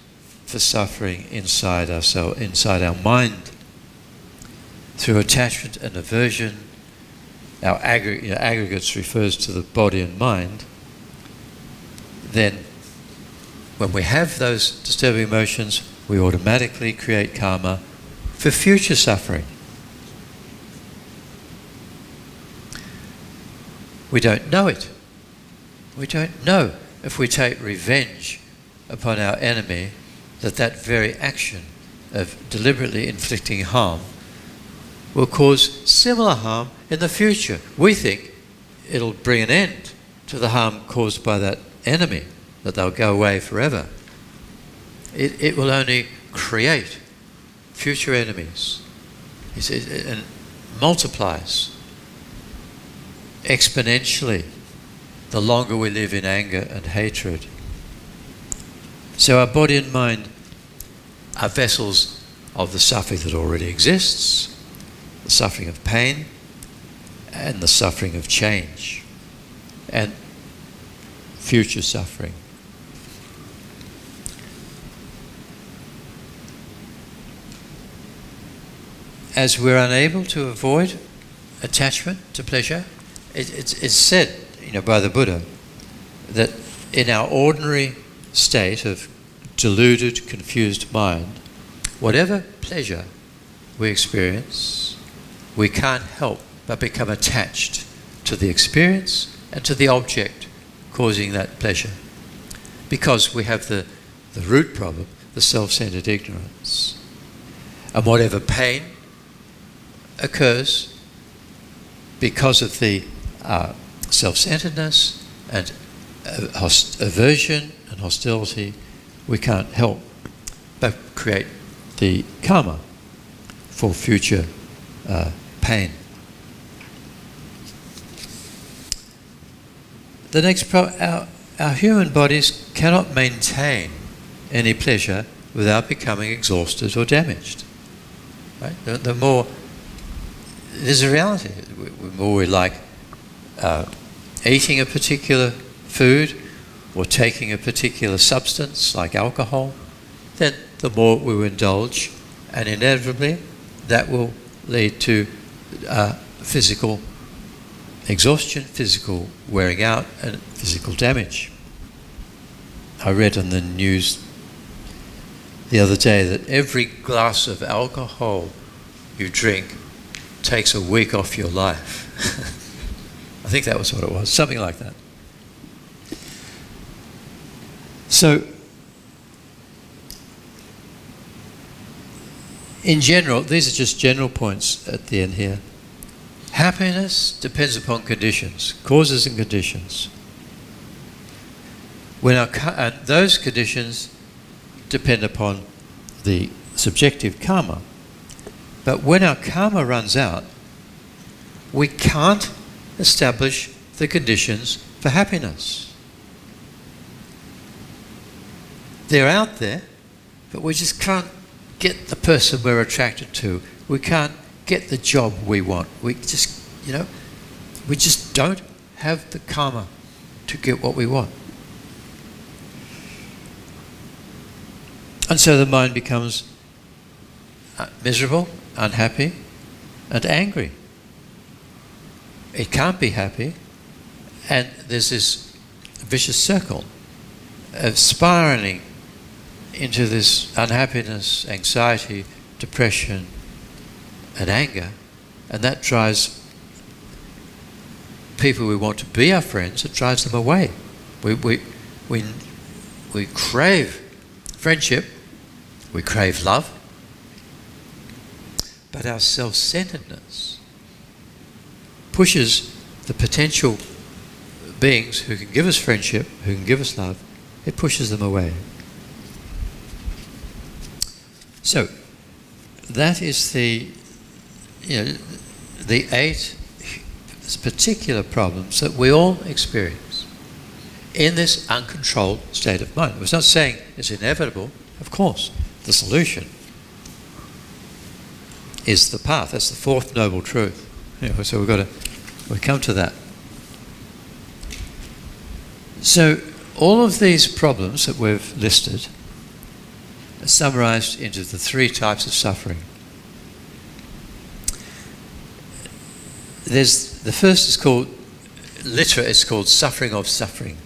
for suffering inside ourselves, inside our mind, through attachment and aversion, our aggregates refers to the body and mind, then when we have those disturbing emotions, we automatically create karma for future suffering. We don't know it. We don't know if we take revenge upon our enemy that very action of deliberately inflicting harm will cause similar harm in the future. We think it'll bring an end to the harm caused by that enemy, that they'll go away forever. It will only create future enemies. And multiplies exponentially the longer we live in anger and hatred. So our body and mind are vessels of the suffering that already exists, the suffering of pain, and the suffering of change, and future suffering. As we're unable to avoid attachment to pleasure, it's said, by the Buddha, that in our ordinary state of deluded, confused mind, whatever pleasure we experience, we can't help but become attached to the experience and to the object causing that pleasure, because we have the root problem, the self-centered ignorance. And whatever pain occurs because of the self-centeredness and aversion and hostility, we can't help but create the karma for future pain. The next our human bodies cannot maintain any pleasure without becoming exhausted or damaged. Right? The more, there's a reality. The more we like eating a particular food or taking a particular substance like alcohol, then the more we will indulge, and inevitably that will lead to physical exhaustion, physical wearing out, and physical damage. I read on the news the other day that every glass of alcohol you drink takes a week off your life. I think that was what it was, something like that. So, in general, these are just general points at the end here. Happiness depends upon conditions, causes and conditions. When those conditions depend upon the subjective karma. But when our karma runs out, we can't establish the conditions for happiness. They're out there, but we just can't get the person we're attracted to. We can't get the job we want. We just, we just don't have the karma to get what we want. And so the mind becomes miserable, unhappy, and angry. It can't be happy, and there's this vicious circle of spiraling into this unhappiness, anxiety, depression, and anger, and that drives people we want to be our friends, it drives them away. We crave friendship, we crave love, but our self-centeredness pushes the potential beings who can give us friendship, who can give us love, it pushes them away. So, that is the 8 particular problems that we all experience in this uncontrolled state of mind. It's not saying it's inevitable. Of course, the solution is the path. That's the fourth noble truth. So we come to that. So all of these problems that we've listed are summarized into the 3 types of suffering. the first is called, literally it's called suffering of suffering,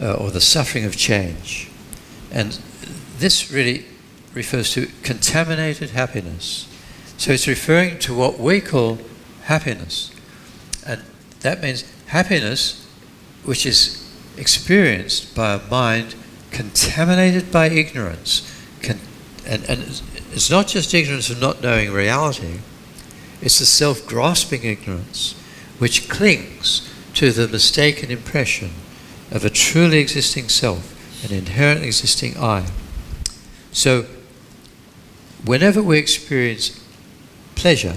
or the suffering of change. And this really refers to contaminated happiness. So it's referring to what we call happiness. And that means happiness which is experienced by a mind contaminated by ignorance. And it's not just ignorance of not knowing reality, it's the self-grasping ignorance which clings to the mistaken impression of a truly existing self, an inherently existing I. So, whenever we experience pleasure,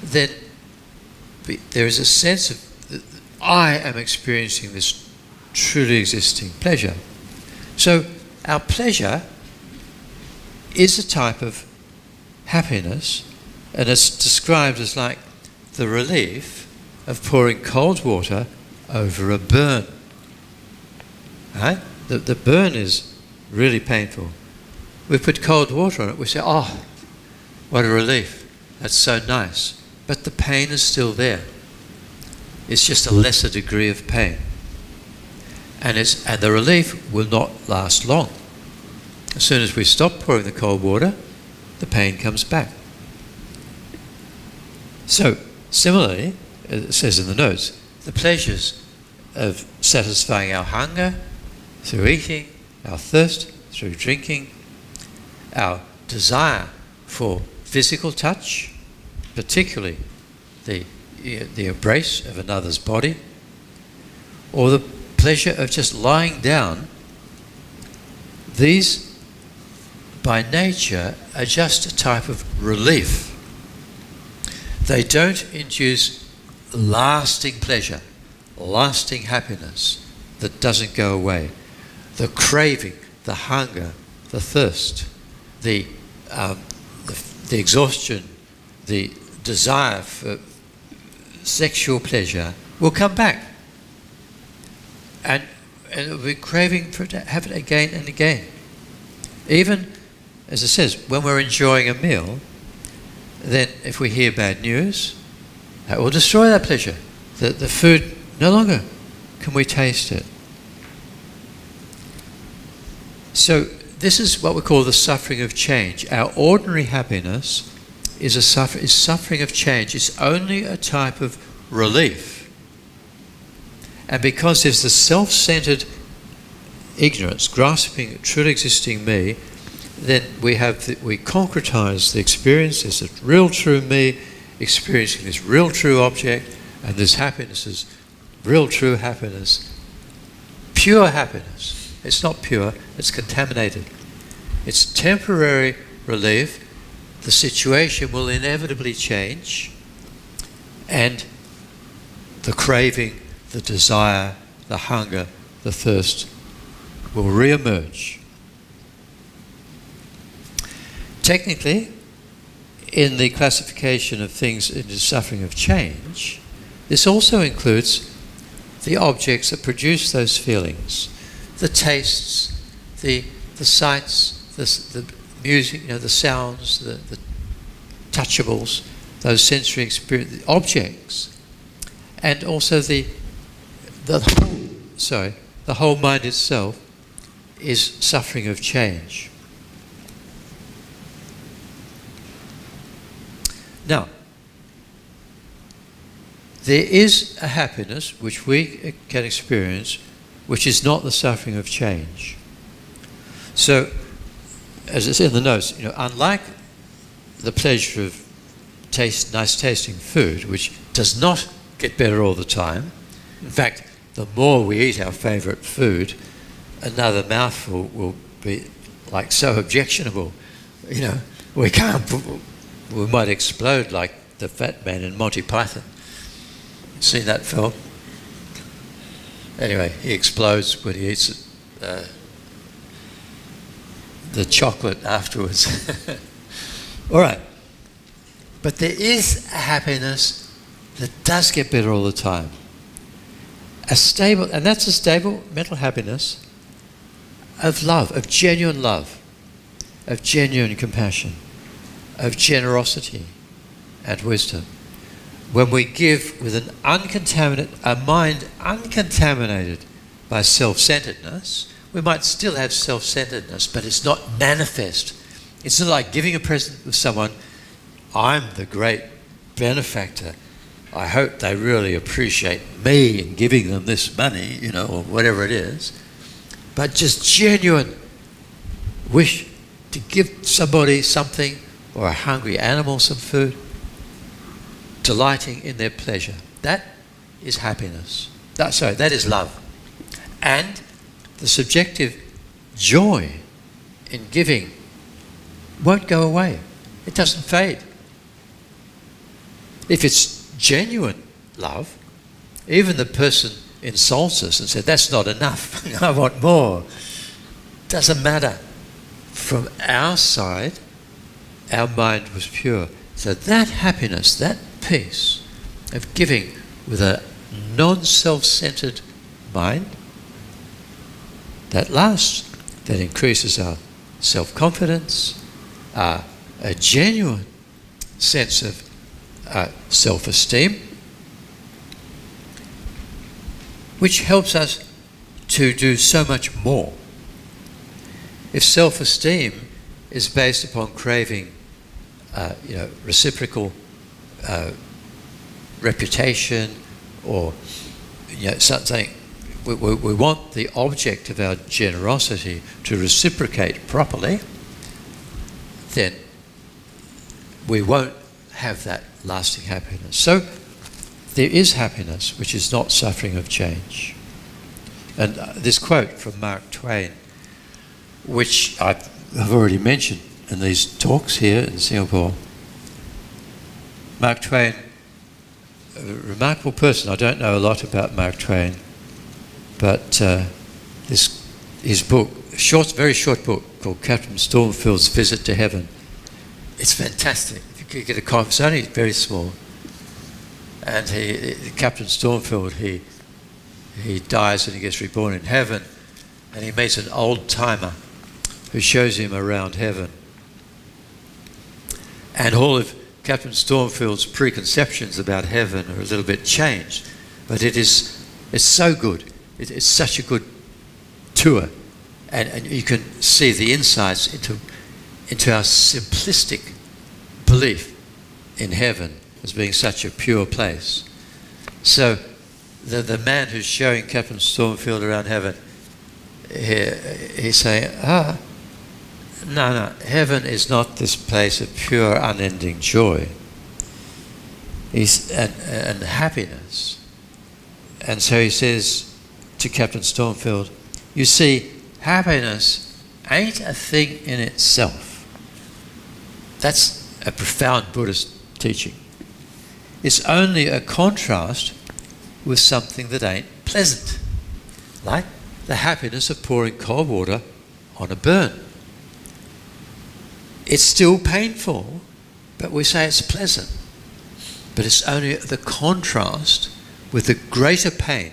then there is a sense of I am experiencing this truly existing pleasure. So, our pleasure is a type of happiness, and it's described as like the relief of pouring cold water over a burn. Right? The burn is really painful. We put cold water on it, we say, oh, what a relief. That's so nice. But the pain is still there. It's just a lesser degree of pain. And the relief will not last long. As soon as we stop pouring the cold water, the pain comes back. So, similarly, it says in the notes, the pleasures of satisfying our hunger through eating, our thirst through drinking, our desire for physical touch, particularly the embrace of another's body, or the pleasure of just lying down, these by nature are just a type of relief. They don't induce lasting pleasure, lasting happiness that doesn't go away. The craving, the hunger, the thirst, the exhaustion, the desire for sexual pleasure will come back. And we'll be craving for to have it again and again. Even, as it says, when we're enjoying a meal, then if we hear bad news, that will destroy that pleasure. The food, no longer can we taste it. So this is what we call the suffering of change. Our ordinary happiness is suffering of change. It's only a type of relief. And because there's the self-centered ignorance, grasping a truly existing me, then we concretize the experience. There's a real true me experiencing this real true object, and this happiness is real true happiness, pure happiness. It's not pure, it's contaminated. It's temporary relief. The situation will inevitably change, and the craving, the desire, the hunger, the thirst will re-emerge. Technically, in the classification of things into suffering of change, this also includes the objects that produce those feelings, the tastes, the sights, the music, the sounds, the touchables, those sensory experience, the objects, and also the whole mind itself is suffering of change. Now, there is a happiness which we can experience which is not the suffering of change. So, as it's in the notes, unlike the pleasure of nice tasting food, which does not get better all the time, in fact, the more we eat our favourite food, another mouthful will be like so objectionable. We might explode like the fat man in Monty Python. Seen that film? Anyway, he explodes when he eats the chocolate afterwards. All right. But there is a happiness that does get better all the time. And that's a stable mental happiness of love, of genuine compassion, of generosity and wisdom, when we give with a mind uncontaminated by self-centeredness, we might still have self-centeredness, but it's not manifest. It's not like giving a present to someone, I'm the great benefactor. I hope they really appreciate me in giving them this money, or whatever it is. But just genuine wish to give somebody something, or a hungry animal some food, delighting in their pleasure. That is happiness. That is love. And the subjective joy in giving won't go away. It doesn't fade. If it's genuine love, even the person insults us and said, that's not enough, I want more. Doesn't matter. From our side, our mind was pure. So that happiness, that peace of giving with a non-self-centered mind, that lasts, that increases our self-confidence, a genuine sense of self-esteem, which helps us to do so much more. If self-esteem is based upon craving, reciprocal reputation, or something, we want the object of our generosity to reciprocate properly, then we won't have that lasting happiness. So there is happiness which is not suffering of change. And this quote from Mark Twain, which I've already mentioned in these talks here in Singapore. Mark Twain, a remarkable person. I don't know a lot about Mark Twain, but his book, very short book called Captain Stormfield's Visit to Heaven. It's fantastic. If you could get a copy, it's only very small. And Captain Stormfield, he dies and he gets reborn in heaven, and he meets an old timer who shows him around heaven. And all of Captain Stormfield's preconceptions about heaven are a little bit changed, but it's so good. It's such a good tour, and you can see the insights into our simplistic belief in heaven as being such a pure place. So the man who's showing Captain Stormfield around heaven, he's saying, no, heaven is not this place of pure, unending joy and happiness. And so he says to Captain Stormfield, you see, happiness ain't a thing in itself. That's a profound Buddhist teaching. It's only a contrast with something that ain't pleasant, like the happiness of pouring cold water on a burn. It's still painful, but we say it's pleasant. But it's only the contrast with the greater pain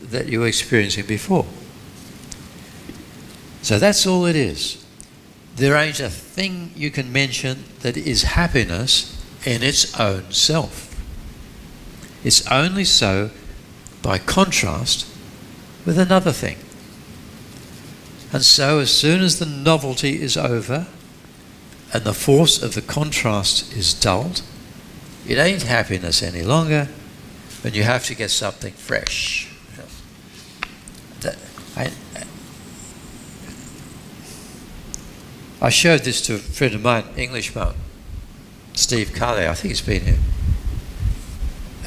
that you were experiencing before. So that's all it is. There ain't a thing you can mention that is happiness in its own self. It's only so by contrast with another thing. And so as soon as the novelty is over and the force of the contrast is dulled, it ain't happiness any longer, and you have to get something fresh. I showed this to a friend of mine, English monk, Steve Carley. I think he's been here.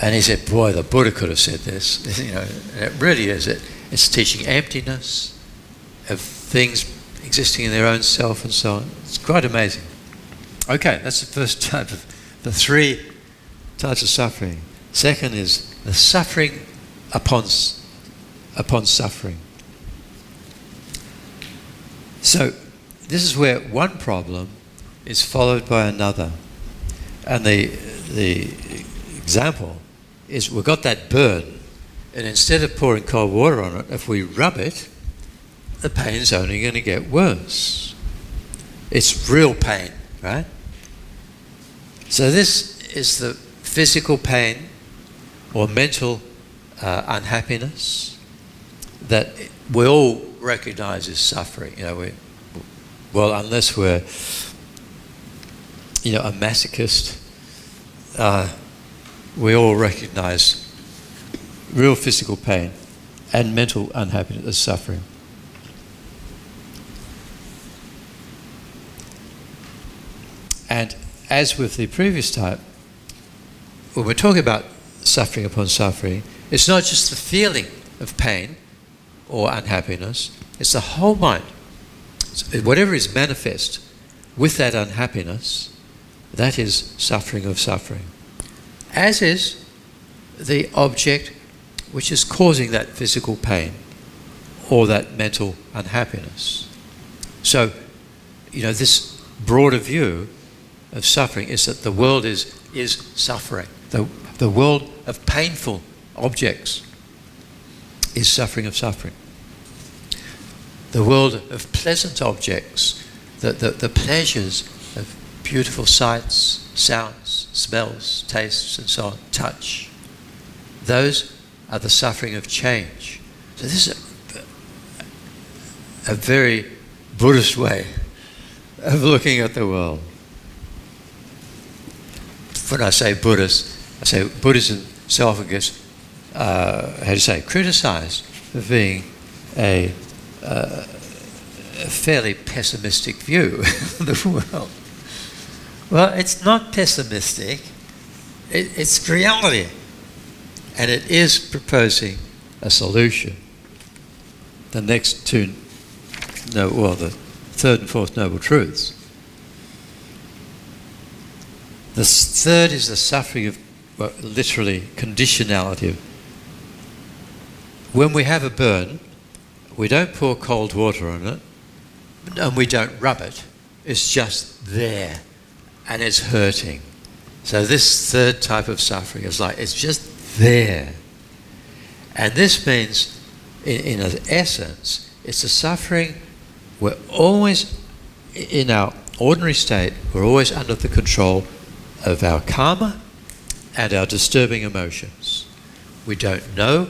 And he said, boy, the Buddha could have said this. And it really is. It's teaching emptiness of things existing in their own self and so on. It's quite amazing. Okay, that's the first type of the three types of suffering. Second is the suffering upon suffering. So this is where one problem is followed by another. And the example is we've got that burn, and instead of pouring cold water on it, if we rub it, the pain's only going to get worse. It's real pain, right? So this is the physical pain or mental unhappiness that we all recognize as suffering. Well, unless we're, a masochist, we all recognize real physical pain and mental unhappiness as suffering. And as with the previous type, when we're talking about suffering upon suffering, it's not just the feeling of pain or unhappiness, it's the whole mind. Whatever is manifest with that unhappiness, that is suffering of suffering. As is the object which is causing that physical pain or that mental unhappiness. So, this broader view of suffering is that the world is suffering. The world of painful objects is suffering of suffering. The world of pleasant objects, the pleasures of beautiful sights, sounds, smells, tastes, and so on, touch, those are the suffering of change. So this is a very Buddhist way of looking at the world. When I say Buddhist, I say Buddhism so often gets, criticised for being a fairly pessimistic view of the world. Well, it's not pessimistic, it's reality. And it is proposing a solution. The next two, the third and fourth noble truths. The third is the suffering of, literally, conditionality. When we have a burn, we don't pour cold water on it, and we don't rub it. It's just there, and it's hurting. So this third type of suffering is it's just there. And this means, in essence, it's a suffering we're always, in our ordinary state, we're always under the control of our karma and our disturbing emotions. We don't know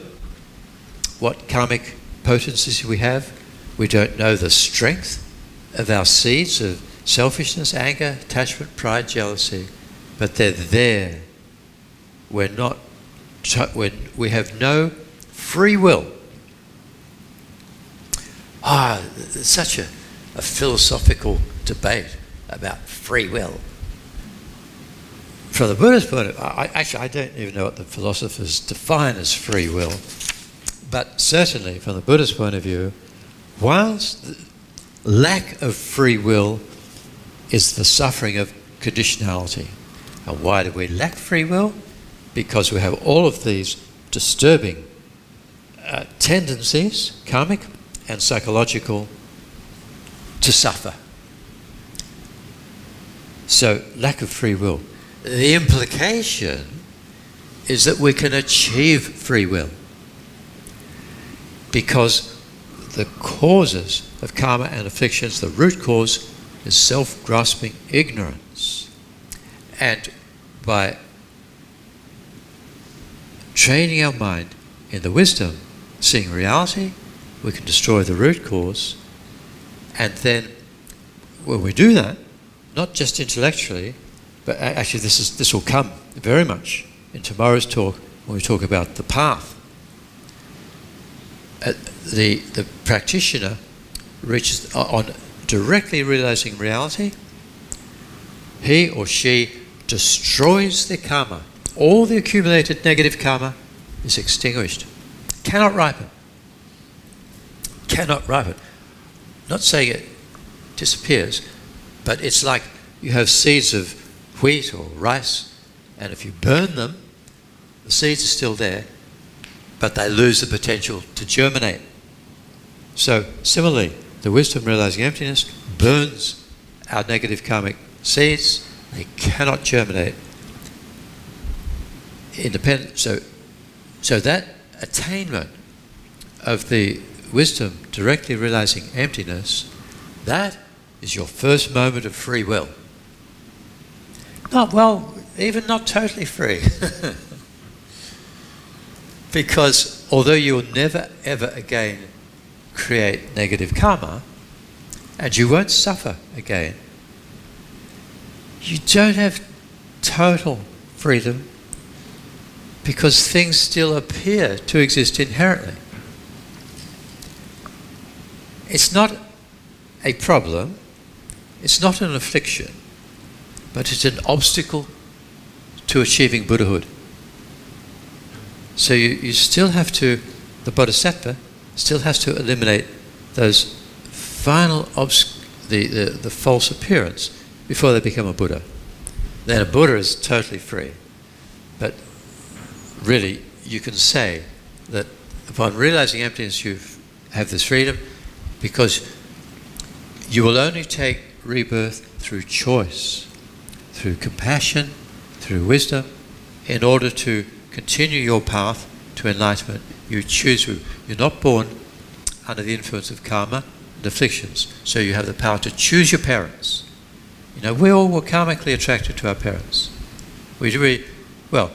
what karmic potencies we have. We don't know the strength of our seeds of selfishness, anger, attachment, pride, jealousy, but they're there. We have no free will. There's such a philosophical debate about free will. From the Buddhist point of view, I don't even know what the philosophers define as free will. But certainly, from the Buddhist point of view, whilst the lack of free will is the suffering of conditionality. And why do we lack free will? Because we have all of these disturbing tendencies, karmic and psychological, to suffer. So, lack of free will. The implication is that we can achieve free will because the causes of karma and afflictions, the root cause is self-grasping ignorance. And by training our mind in the wisdom, seeing reality, we can destroy the root cause. And then when we do that, not just intellectually, but actually this will come very much in tomorrow's talk when we talk about the path. The practitioner reaches on directly realizing reality. He or she destroys their karma. All the accumulated negative karma is extinguished. Cannot ripen. Cannot ripen. Not saying it disappears, but it's like you have seeds of wheat or rice, and if you burn them, the seeds are still there, but they lose the potential to germinate. So similarly, the wisdom realizing emptiness burns our negative karmic seeds. They cannot germinate independent. So that attainment of the wisdom directly realizing emptiness, that is your first moment of free will. Not, well, even not totally free. Because although you will never ever again create negative karma, and you won't suffer again, you don't have total freedom because things still appear to exist inherently. It's not a problem, it's not an affliction, but it's an obstacle to achieving Buddhahood. So you still have to, the Bodhisattva still has to eliminate those final the false appearance before they become a Buddha. Then a Buddha is totally free. But really, you can say that upon realizing emptiness, you have this freedom because you will only take rebirth through choice, through compassion, through wisdom, in order to continue your path to enlightenment. You choose. You're not born under the influence of karma and afflictions, so you have the power to choose your parents. You know, we all were karmically attracted to our parents. Well,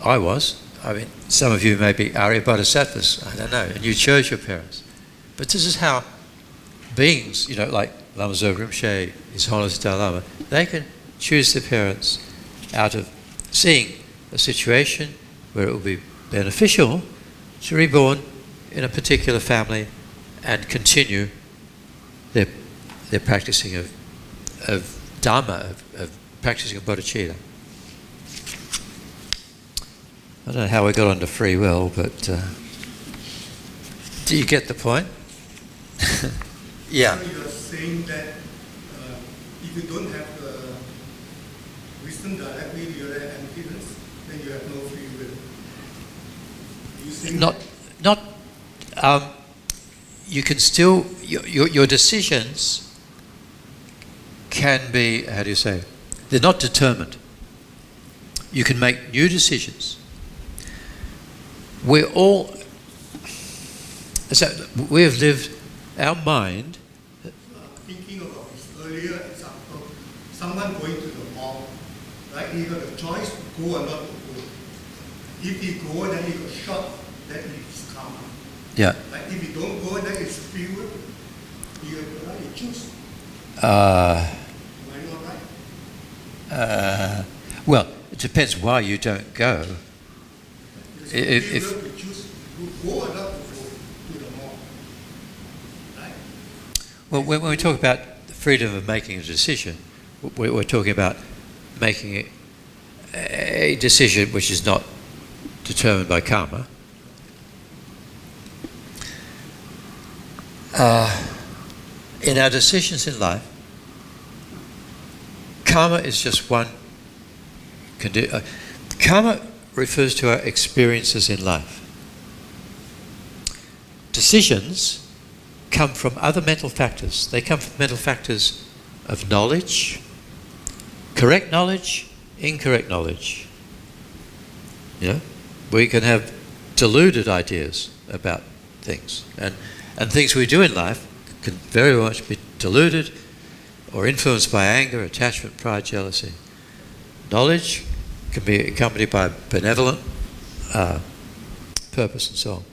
I was. I mean, some of you may be Arya Bodhisattvas, I don't know, and you chose your parents. But this is how beings, you know, like Lama Zopa Rinpoche, His Holiness Dalai Lama, they can choose their parents out of seeing a situation where it will be beneficial to be reborn in a particular family and continue their practicing of Dharma, of practicing of bodhicitta. I don't know how we got onto free will, but do you get the point? Yeah. So you're saying that if you don't have the wisdom directly in your emptiness, then you have no free will. You saying you can still, your decisions can be, how do you say, they're not determined. You can make new decisions. We're all, so we have lived, our mind. Thinking about this earlier example, someone going to the mall, right? He got a choice to go or not to go. If he go, then he got shot, that is karma. Yeah. Like if he don't go, then it's free will. He choose. Am I not right? Well, it depends why you don't go. If free will to choose to go or not to go to the mall. Right? Well, when we talk about the freedom of making a decision, we're talking about making a decision which is not determined by karma. In our decisions in life, karma is just one condition. Karma refers to our experiences in life. Decisions come from other mental factors. They come from mental factors of knowledge, correct knowledge, incorrect knowledge. You know, we can have deluded ideas about things, and things we do in life can very much be deluded or influenced by anger, attachment, pride, jealousy. Knowledge can be accompanied by benevolent purpose and so on.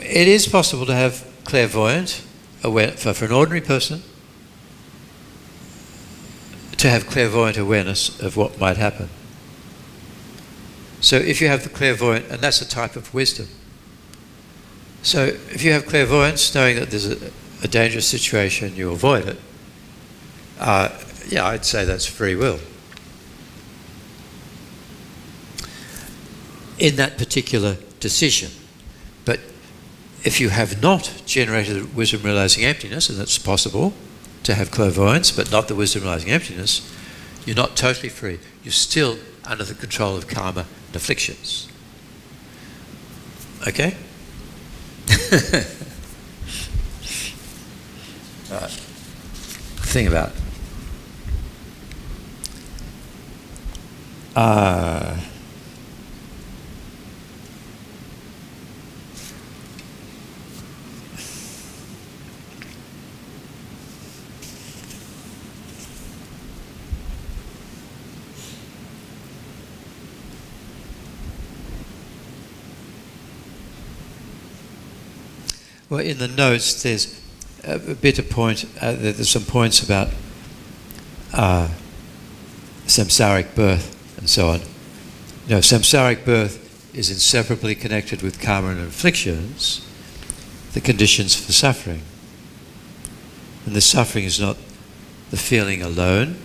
It is possible to have clairvoyant awareness, for an ordinary person, to have clairvoyant awareness of what might happen. So if you have the clairvoyant, and that's a type of wisdom. So if you have clairvoyance, knowing that there's a dangerous situation, you avoid it, yeah, I'd say that's free will. In that particular decision. But if you have not generated the wisdom realizing emptiness, and it's possible to have clairvoyance but not the wisdom realizing emptiness, you're not totally free. You're still under the control of karma and afflictions. Okay? Right. Think about it. Well, in the notes, there's a bit of point. There's some points about samsaric birth and so on. You know, samsaric birth is inseparably connected with karma and afflictions, the conditions for suffering. And the suffering is not the feeling alone,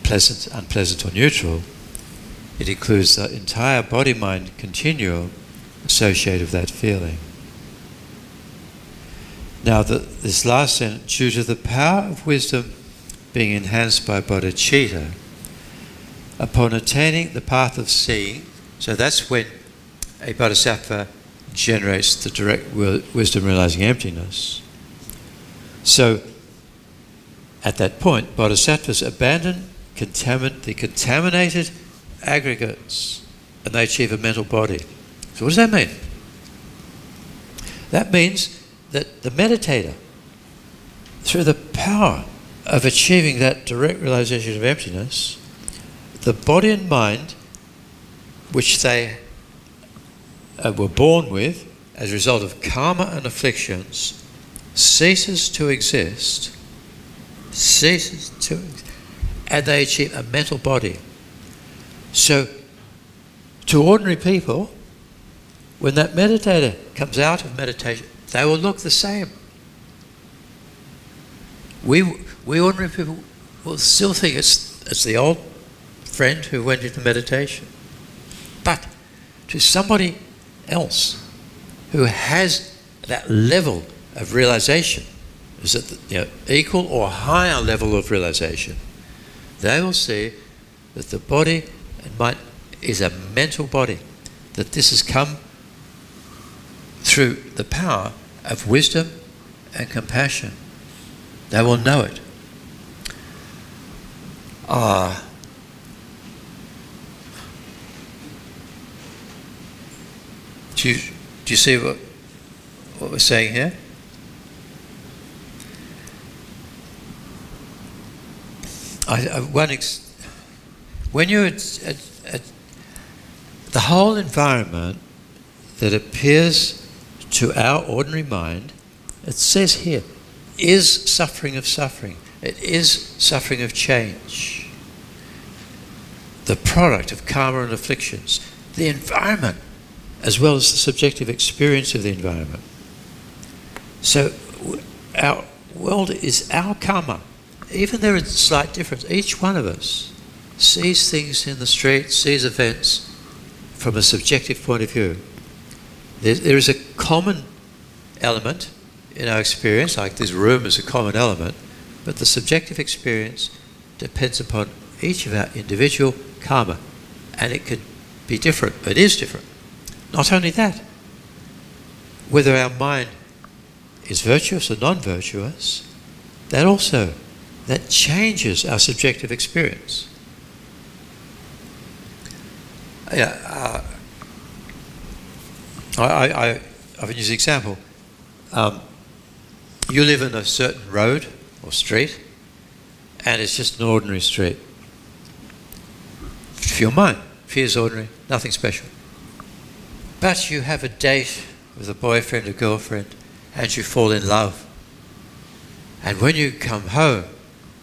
pleasant, unpleasant, or neutral. It includes the entire body-mind continuum associated with that feeling. Now, this last sentence, due to the power of wisdom being enhanced by bodhicitta, upon attaining the path of seeing, so that's when a bodhisattva generates the direct wisdom realizing emptiness. So, at that point, bodhisattvas abandon the contaminated aggregates and they achieve a mental body. So what does that mean? That means that the meditator, through the power of achieving that direct realization of emptiness, the body and mind, which they were born with as a result of karma and afflictions, ceases to exist, and they achieve a mental body. So, to ordinary people, when that meditator comes out of meditation, they will look the same. We ordinary people will still think it's the old friend who went into meditation. But to somebody else who has that level of realization, is at equal or higher level of realization, they will see that the body and mind is a mental body, that this has come through the power of wisdom and compassion. They will know it. Do you see what we're saying here? When you're at the whole environment that appears to our ordinary mind, it says here, is suffering of suffering. It is suffering of change. The product of karma and afflictions. The environment, as well as the subjective experience of the environment. So our world is our karma. Even there is a slight difference. Each one of us sees things in the street, sees events from a subjective point of view. There is a common element in our experience, like this room is a common element, but the subjective experience depends upon each of our individual karma, and it could be different. It is different. Not only that, whether our mind is virtuous or non-virtuous, that changes our subjective experience. I've used an example. You live in a certain road or street, and it's just an ordinary street. For your mind, feels ordinary, nothing special. But you have a date with a boyfriend or girlfriend, and you fall in love. And when you come home,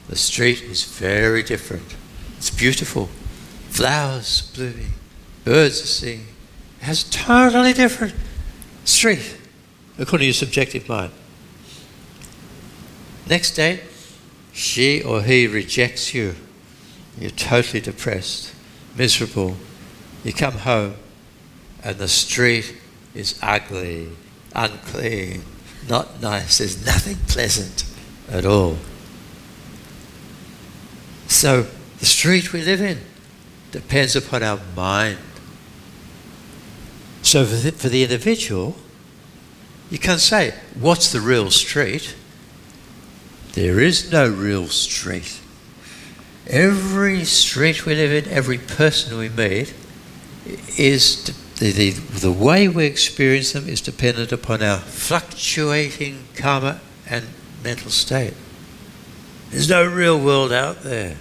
the street is very different. It's beautiful. Flowers blooming, birds are singing. It has a totally different street, according to your subjective mind. Next day, she or he rejects you. You're totally depressed, miserable. You come home, and the street is ugly, unclean, not nice. There's nothing pleasant at all. So the street we live in depends upon our mind. So for the individual, you can't say, what's the real street? There is no real street. Every street we live in, every person we meet, is the way we experience them is dependent upon our fluctuating karma and mental state. There's no real world out there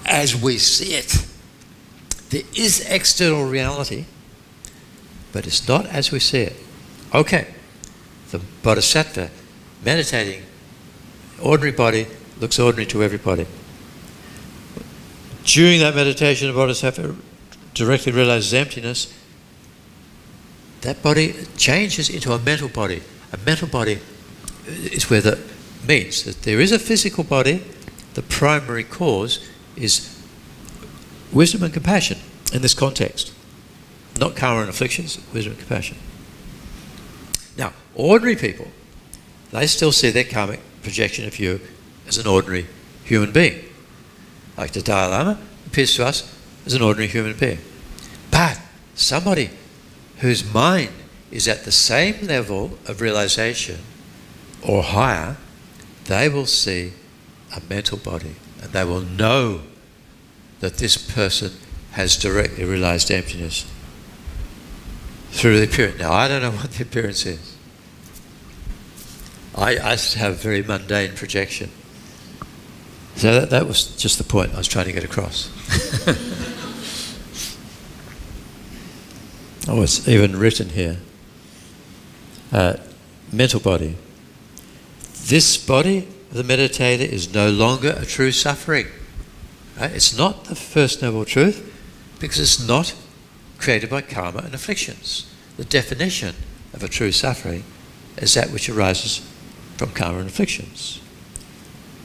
as we see it. There is external reality, but it's not as we see it. Okay, the bodhisattva meditating, ordinary body looks ordinary to everybody. During that meditation, the bodhisattva directly realizes emptiness. That body changes into a mental body. A mental body is where the means that there is a physical body. The primary cause is wisdom and compassion in this context. Not karma and afflictions, wisdom and compassion. Now, ordinary people, they still see their karmic projection of you as an ordinary human being. Like the Dalai Lama appears to us as an ordinary human being. But somebody whose mind is at the same level of realization or higher, they will see a mental body and they will know that this person has directly realized emptiness through the appearance. Now, I don't know what the appearance is. I have very mundane projection. So that was just the point I was trying to get across. Oh, it's even written here. Mental body. This body of the meditator is no longer a true suffering. Right? It's not the first noble truth because it's not created by karma and afflictions. The definition of a true suffering is that which arises from karma and afflictions.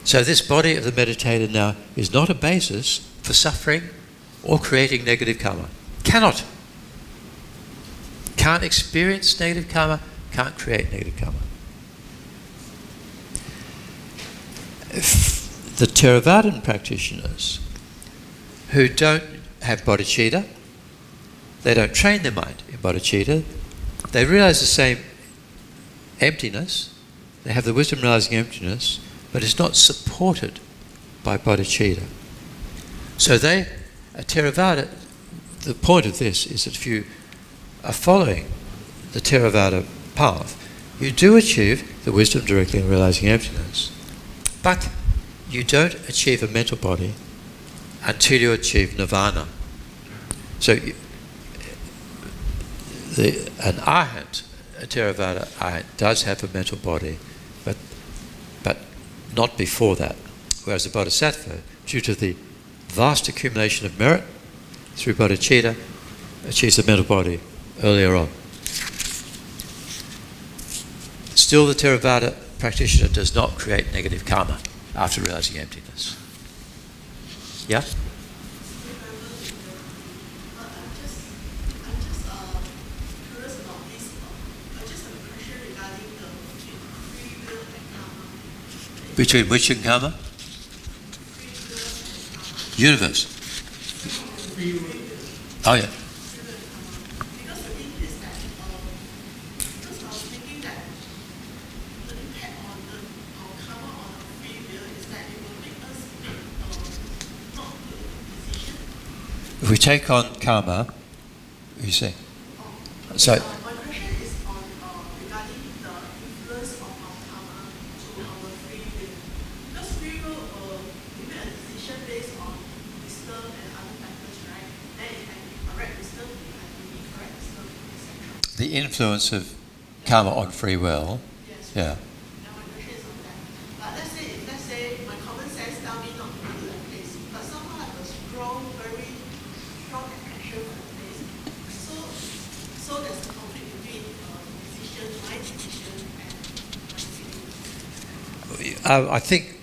So this body of the meditator now is not a basis for suffering or creating negative karma. Can't experience negative karma, can't create negative karma. If the Theravadan practitioners who don't have bodhicitta, they don't train their mind in bodhicitta, they realize the same emptiness, they have the wisdom realizing emptiness, but it's not supported by bodhicitta. So a Theravada, the point of this is that if you are following the Theravada path, you do achieve the wisdom directly in realizing emptiness. But you don't achieve a mental body until you achieve nirvana. So an arhat, a Theravada arhat, does have a mental body, but not before that. Whereas the bodhisattva, due to the vast accumulation of merit through bodhicitta, achieves a mental body earlier on. Still, the Theravada practitioner does not create negative karma after realizing emptiness. Yeah? I'm just curious about this. I just have a question regarding the free will and karma. Between which and karma? Free will and karma. Universe. Oh yeah. Because the thing is that, because I was thinking that the impact on our karma on our free will is that it will make us make not good decision. If we take on karma, you see. So My question is on regarding the influence of our karma to our free will. Because free will, we make a decision based on wisdom and other factors, right? Then it can be correct wisdom, it can be incorrect wisdom, etc. the influence of karma on free will, Yes. yeah. Now my question is on that. But let's say my common sense tell me not to go to that place, but somehow I have a very strong attraction for the place. So there's a conflict between my decision and my feeling. I think,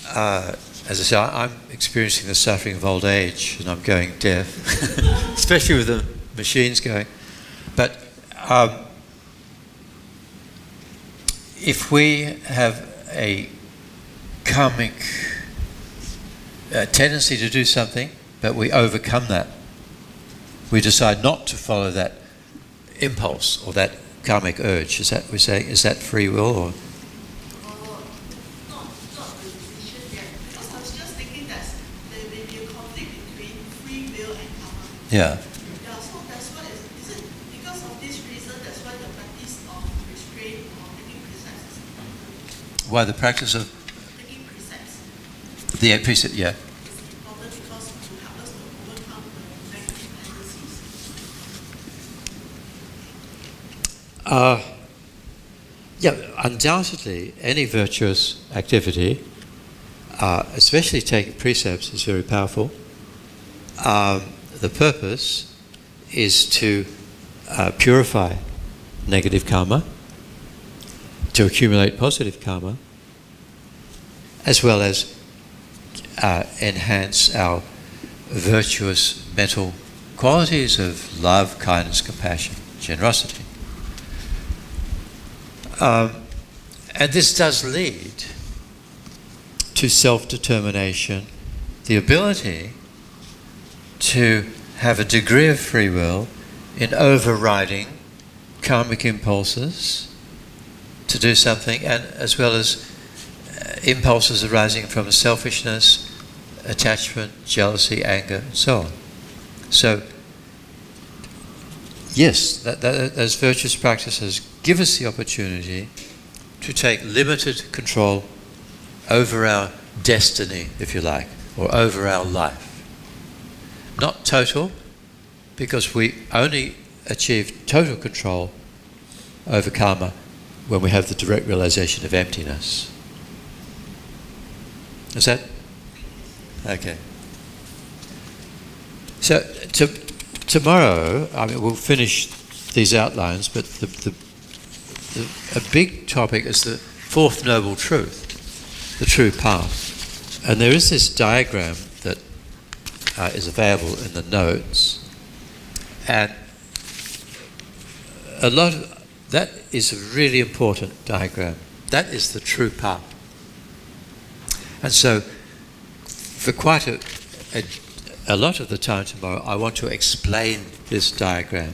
as I say, I'm experiencing the suffering of old age and I'm going deaf, especially with the machines going. But if we have a karmic tendency to do something, but we overcome that, we decide not to follow that impulse or that karmic urge. Is that we're saying? Is that free will or? Not the decision yet. Because I was just thinking that there may be a conflict between free will and karma. Yeah. Yeah, so that's why is it because of this reason that's why the practice of restraint or taking precepts is important. Why the practice of Taking precepts the precept? Yeah. is important because to help us to overcome the negative tendencies. Yeah, undoubtedly, any virtuous activity, especially taking precepts, is very powerful. The purpose is to purify negative karma, to accumulate positive karma, as well as enhance our virtuous mental qualities of love, kindness, compassion, generosity. And this does lead to self-determination, the ability to have a degree of free will in overriding karmic impulses to do something, and as well as impulses arising from selfishness, attachment, jealousy, anger, and so on. So, yes, those virtuous practices give us the opportunity to take limited control over our destiny, if you like, or over our life. Not total, because we only achieve total control over karma when we have the direct realization of emptiness. Is that? Okay. So tomorrow, we'll finish these outlines, but a big topic is the fourth noble truth, the true path. And there is this diagram that is available in the notes, and that is a really important diagram. That is the true path. And so, for quite a lot of the time tomorrow, I want to explain this diagram.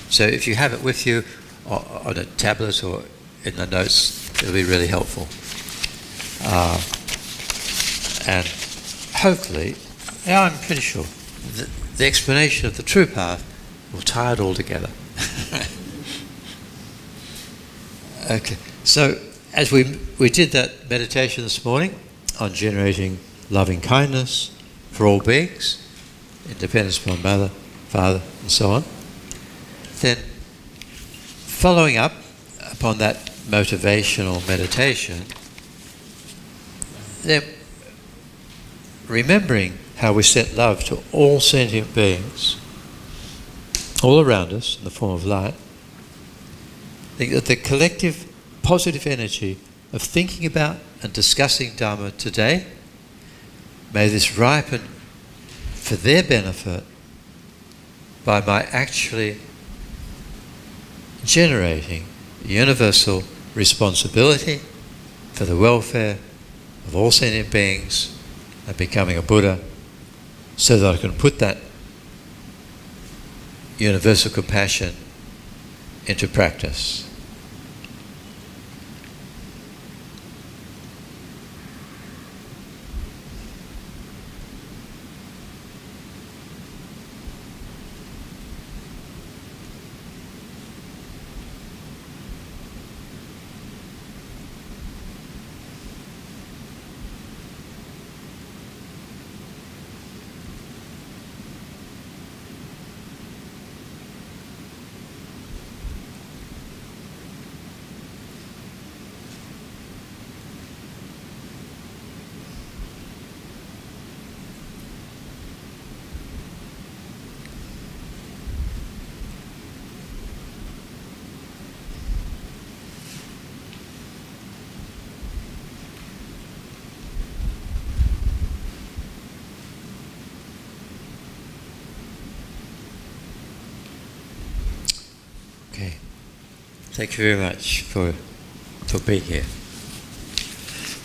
So if you have it with you, or on a tablet or in the notes, it'll be really helpful. And hopefully, I'm pretty sure, the explanation of the true path will tie it all together. Okay, so as we did that meditation this morning on generating loving kindness for all beings, independence upon mother, father, and so on, then following up upon that motivational meditation, then remembering how we set love to all sentient beings all around us in the form of light, the collective positive energy of thinking about and discussing Dharma today, may this ripen for their benefit by my actually generating universal responsibility for the welfare of all sentient beings and becoming a Buddha, so that I can put that universal compassion into practice. Okay. Thank you very much for being here.